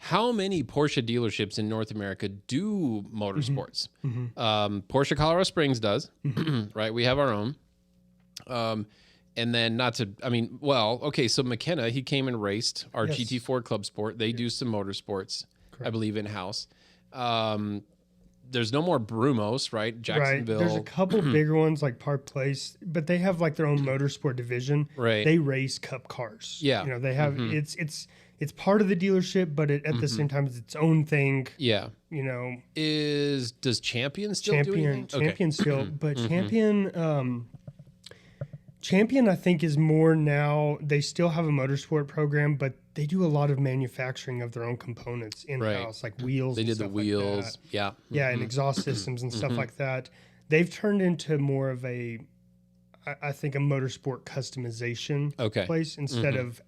how many Porsche dealerships in North America do motorsports? Porsche Colorado Springs does, right? We have our own. And then so McKenna, he came and raced our GT4 Club Sport. They do some motorsports, correct, I believe, in-house. There's no more Brumos, right? Jacksonville. Right. There's a couple bigger ones like Park Place, but they have like their own motorsport division. Right. They race cup cars. Yeah. They have, it's part of the dealership, but at the same time, it's its own thing. Yeah. You know, Does Champion still do anything? Champion still, but Champion, I think, is more now. They still have a motorsport program, but they do a lot of manufacturing of their own components in-house, like wheels. They did the wheels. Like Yeah. yeah, and exhaust systems and stuff like that. They've turned into more of I think, a motorsport customization place instead of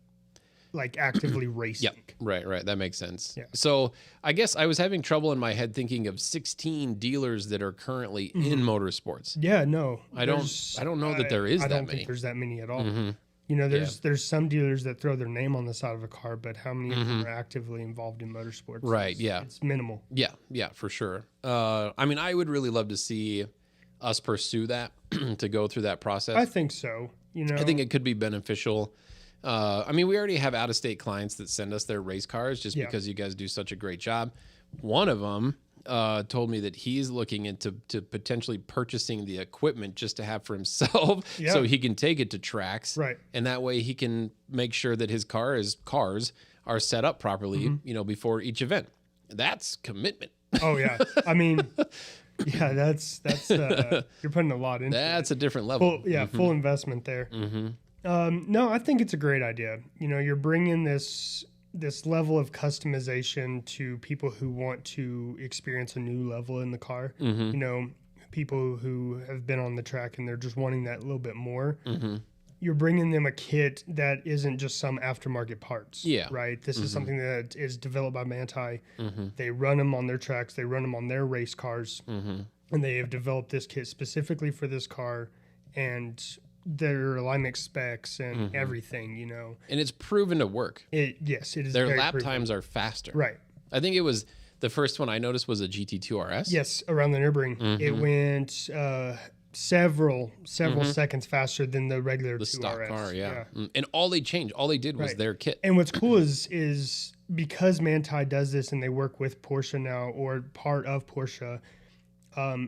like actively racing. Yep. Right. That makes sense. Yeah. So I guess I was having trouble in my head thinking of 16 dealers that are currently in motorsports. Yeah, no. I don't know that there is that many. I don't think there's that many at all. You know, there's some dealers that throw their name on the side of a car, but how many of them are actively involved in motorsports? Right, It's minimal. Yeah, for sure. I mean, I would really love to see us pursue that, to go through that process. I think so. You know, I think it could be beneficial. I mean, we already have out-of-state clients that send us their race cars just because you guys do such a great job. One of them told me that he's looking into potentially purchasing the equipment just to have for himself so he can take it to tracks. Right. And that way he can make sure that his cars are set up properly, you know, before each event. That's commitment. Oh, yeah. I mean, yeah, that's you're putting a lot into That's a different level. Full investment there. No, I think it's a great idea. You know, you're bringing this level of customization to people who want to experience a new level in the car. You know, people who have been on the track and they're just wanting that little bit more. You're bringing them a kit that isn't just some aftermarket parts. Yeah. Right? This is something that is developed by Manti. They run them on their tracks. They run them on their race cars. And they have developed this kit specifically for this car. And their alignment specs and everything, you know. And it's proven to work. Yes, it is. Their very lap proven. times are faster. Right. I think it was the first one I noticed was a GT2 RS. Yes, around the Nürburgring. It went several seconds faster than the regular The 2 stock RS. car, yeah. And all they did was their kit. And what's cool is because Manti does this and they work with Porsche now, or part of Porsche,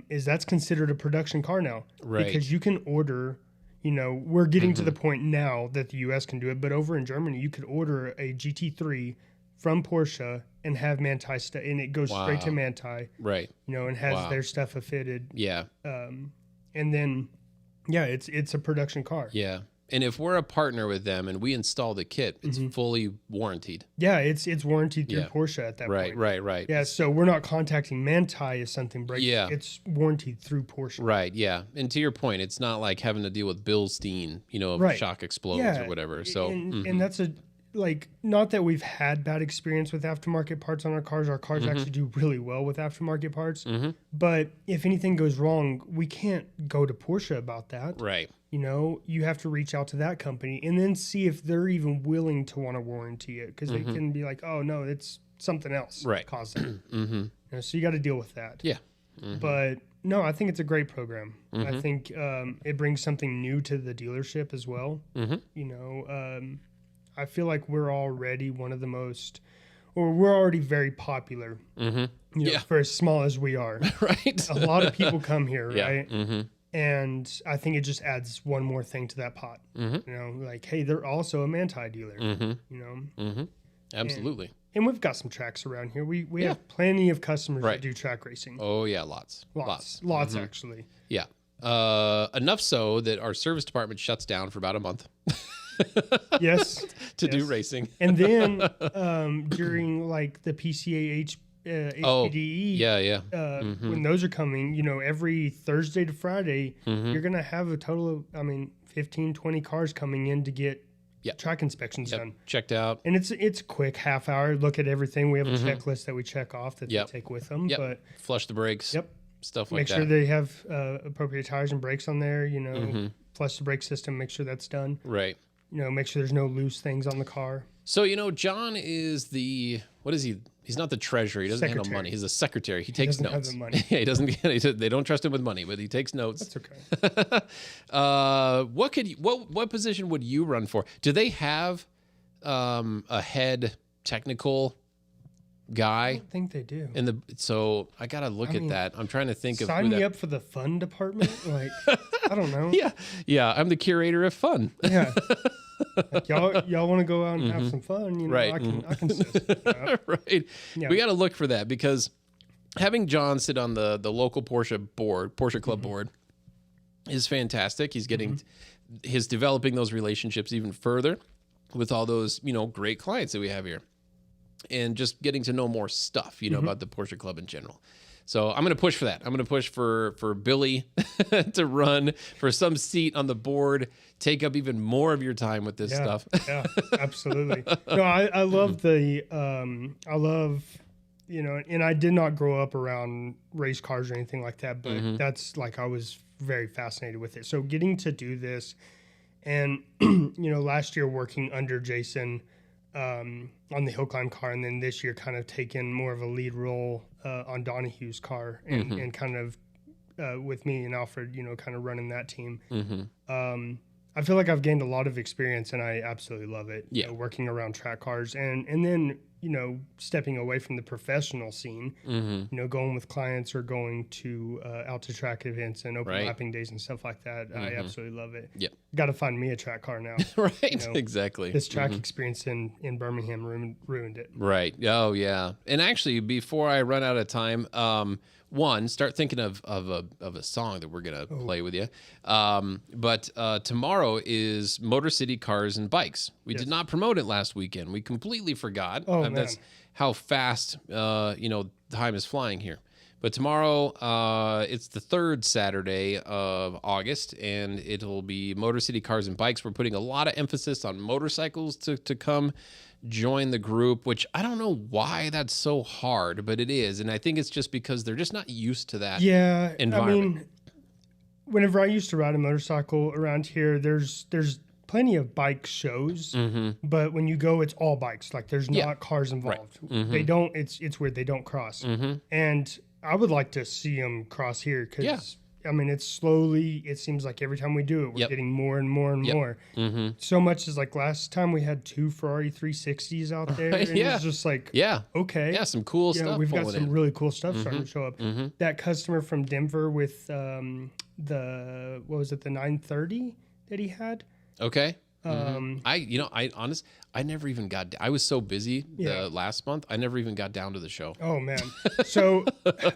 is that's considered a production car now. Right. Because you can order. You know, we're getting to the point now that the U.S. can do it, but over in Germany, you could order a GT3 from Porsche and have Manti and it goes straight to Manti. Right. You know, and has their stuff fitted. Yeah. And then, it's a production car. Yeah. And if we're a partner with them and we install the kit, it's fully warranted. Yeah, it's warranted through Porsche at that point. Right. Yeah, so we're not contacting Manti if something breaks. Yeah. It's warranted through Porsche. Right, yeah. And to your point, it's not like having to deal with Bilstein, you know, if shock explodes or whatever. So and that's not that we've had bad experience with aftermarket parts on our cars. Our cars actually do really well with aftermarket parts. But if anything goes wrong, we can't go to Porsche about that. Right. You know, you have to reach out to that company and then see if they're even willing to want to warranty it, because they can be like, oh, no, it's something else caused that. You know, so you got to deal with that. Yeah. But no, I think it's a great program. I think it brings something new to the dealership as well. You know, I feel like we're already one of the most, or we're already very popular, you know, for as small as we are. Right. A lot of people come here, right? Yeah. And I think it just adds one more thing to that pot. You know, like, hey, they're also a Manti dealer. You know, Absolutely. and we've got some tracks around here. We have plenty of customers that do track racing. Oh yeah, lots Actually. Yeah. Enough so that our service department shuts down for about a month. Yes. to do racing. And then during like the PCA HPDE, when those are coming, you know, every Thursday to Friday, you're going to have a total of, 15, 20 cars coming in to get track inspections done. Checked out. And it's quick, half hour, look at everything. We have a checklist that we check off that they take with them. But flush the brakes. Stuff like make that. sure they have appropriate tires and brakes on there, you know, flush the brake system, make sure that's done. Right. You know, make sure there's no loose things on the car. So, you know, John is what is he? He's not the treasurer. He doesn't handle money. He's a secretary. He takes notes. Have the money. Yeah, he doesn't get. They don't trust him with money, but he takes notes. That's okay. What position would you run for? Do they have a head technical guy. I don't think they do. So I gotta look at that. I'm trying to think of sign me up for the fun department. Like, I don't know. Yeah. I'm the curator of fun. Yeah. Like y'all want to go out and have some fun, you know? Right. I can assist with that. Right. Yeah. We got to look for that because having John sit on the local Porsche Club board is fantastic. He's getting he's developing those relationships even further with all those, great clients that we have here. And just getting to know more stuff, about the Porsche Club in general. So I'm going to push for that. I'm going to push for Billy to run for some seat on the board, take up even more of your time with this stuff. Yeah, absolutely. No, I love and I did not grow up around race cars or anything like that, but that's like, I was very fascinated with it. So getting to do this and, last year working under Jason, on the hill climb car, and then this year kind of taking more of a lead role on Donahue's car and kind of with me and Alfred, kind of running that team. I feel like I've gained a lot of experience and I absolutely love it. Yeah. Working around track cars and then, stepping away from the professional scene, going with clients or going to out to track events and open lapping days and stuff like that. I absolutely love it. Yeah. Got to find me a track car now. Right. Exactly. This track experience in Birmingham ruined it. Right. Oh, yeah. And actually, before I run out of time, start thinking of a song that we're gonna play with you. But tomorrow is Motor City Cars and Bikes. We did not promote it last weekend. We completely forgot. That's how fast time is flying here. But tomorrow, it's the third Saturday of August, and it'll be Motor City Cars and Bikes. We're putting a lot of emphasis on motorcycles to come join the group, which I don't know why that's so hard, but it is. And I think it's just because they're just not used to that environment. I mean, whenever I used to ride a motorcycle around here, there's plenty of bike shows, but when you go, it's all bikes. Like there's not cars involved. Right. They don't, it's weird. They don't cross. And I would like to see them cross here because I mean, it's slowly, it seems like every time we do it, we're getting more and more and more. So much as like last time we had 2 Ferrari 360s out there. And it was just like, okay. Yeah, some cool stuff. We've got some really cool stuff starting to show up. That customer from Denver with the 930 that he had. Okay. I never even got, I was so busy the last month, I never even got down to the show. Oh man. So,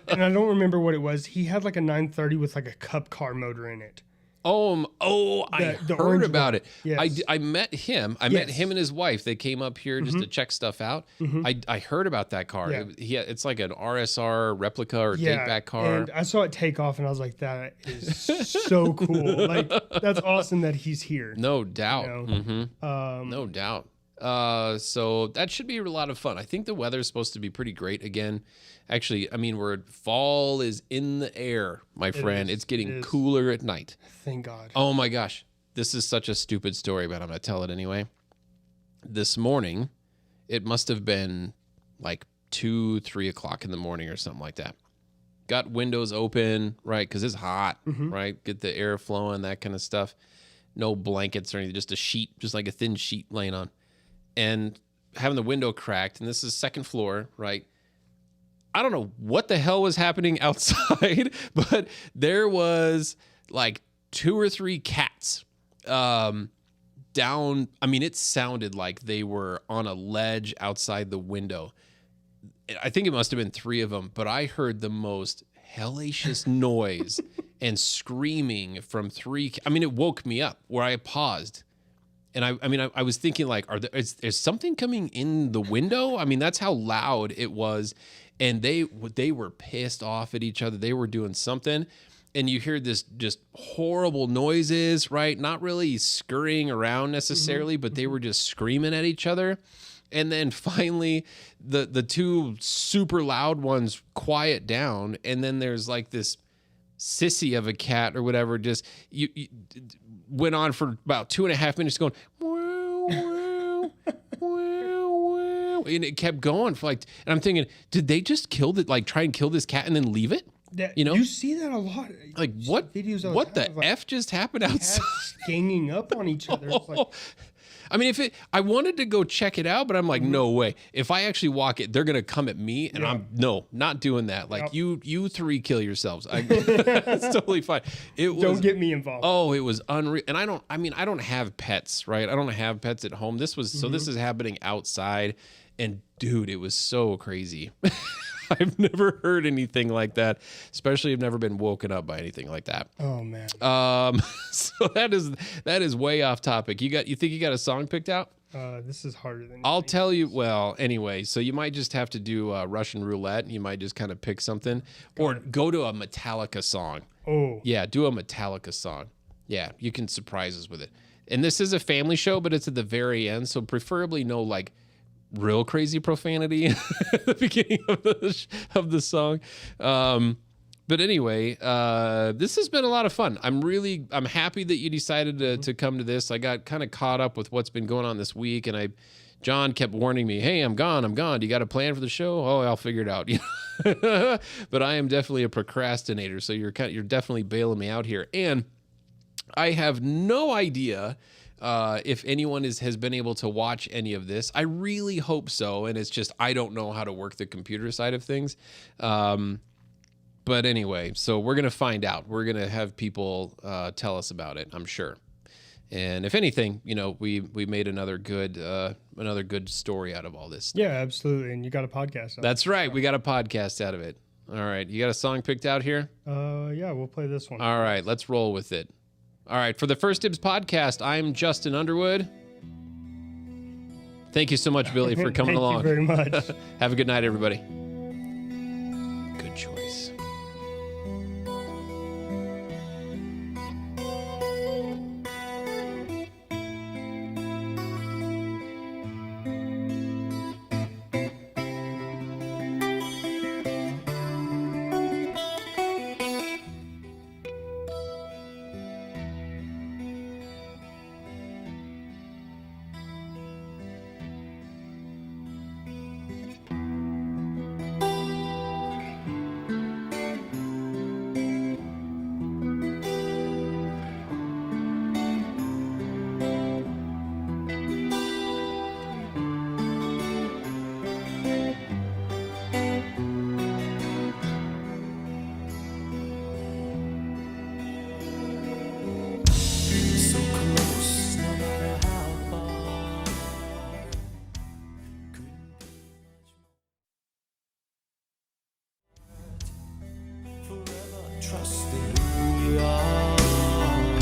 and I don't remember what it was. He had like a 930 with like a cup car motor in it. I heard about it. Yes. I met him. I met him and his wife. They came up here just to check stuff out. I heard about that car. Yeah. It's like an RSR replica or take back car. And I saw it take off and I was like, that is so cool. Like that's awesome that he's here. No doubt. No doubt. So that should be a lot of fun. I think the weather is supposed to be pretty great again. Actually, I mean, fall is in the air, my friend. It's getting cooler at night. Thank God. Oh my gosh. This is such a stupid story, but I'm going to tell it anyway. This morning, it must have been like 2-3 o'clock in the morning or something like that. Got windows open, right? Because it's hot, right? Get the air flowing, that kind of stuff. No blankets or anything, just a sheet, just like a thin sheet laying on. And having the window cracked, and this is second floor, right? I don't know what the hell was happening outside, but there was like 2 or 3 cats down. I mean, it sounded like they were on a ledge outside the window. I think it must have been 3 of them, but I heard the most hellacious noise and screaming from 3. I mean, it woke me up where I paused. And I was thinking like, is something coming in the window? I mean, that's how loud it was. And they were pissed off at each other. They were doing something. And you hear this just horrible noises, right? Not really scurrying around necessarily, but they were just screaming at each other. And then finally, the 2 super loud ones quiet down. And then there's like this sissy of a cat or whatever just you went on for about 2.5 minutes going wow, wow, wow, wow. And it kept going for like, and I'm thinking, did they just try and kill this cat and then leave it? You see that a lot. Like what? Videos What the F just happened outside? Cats ganging up on each other. It's like, I mean, I wanted to go check it out, but I'm like, no way. If I actually walk it, they're gonna come at me, and I'm not doing that. Like you three kill yourselves. It's totally fine. Don't get me involved. Oh, it was unreal. And I don't have pets, right? I don't have pets at home. This is happening outside, and dude, it was so crazy. I've never heard anything like that, especially I've never been woken up by anything like that. Oh man. So that is way off topic. You think you got a song picked out? This is harder than I'll tell you. Well, anyway, so you might just have to do Russian roulette. You might just kind of pick something, or go to a Metallica song. Oh. Yeah, do a Metallica song. Yeah, you can surprise us with it. And this is a family show, but it's at the very end, so preferably no like real crazy profanity at the beginning of the song. But anyway, this has been a lot of fun. I'm happy that you decided to come to this. I got kind of caught up with what's been going on this week, and John kept warning me, "Hey, I'm gone. Do you got a plan for the show?" "Oh, I'll figure it out." But I am definitely a procrastinator, so you're definitely bailing me out here, and I have no idea if anyone has been able to watch any of this. I really hope so, and it's just I don't know how to work the computer side of things. But anyway, so we're gonna find out. We're gonna have people tell us about it, I'm sure. And if anything, we made another good story out of all this stuff. Yeah, absolutely. And you got a podcast. That's right. We got a podcast out of it. All right, you got a song picked out here? Yeah, we'll play this one. All right, let's roll with it. All right, for the First Dibs podcast, I'm Justin Underwood. Thank you so much, Billy, for coming along. Thank you very much. Have a good night, everybody. Good choice. Trusting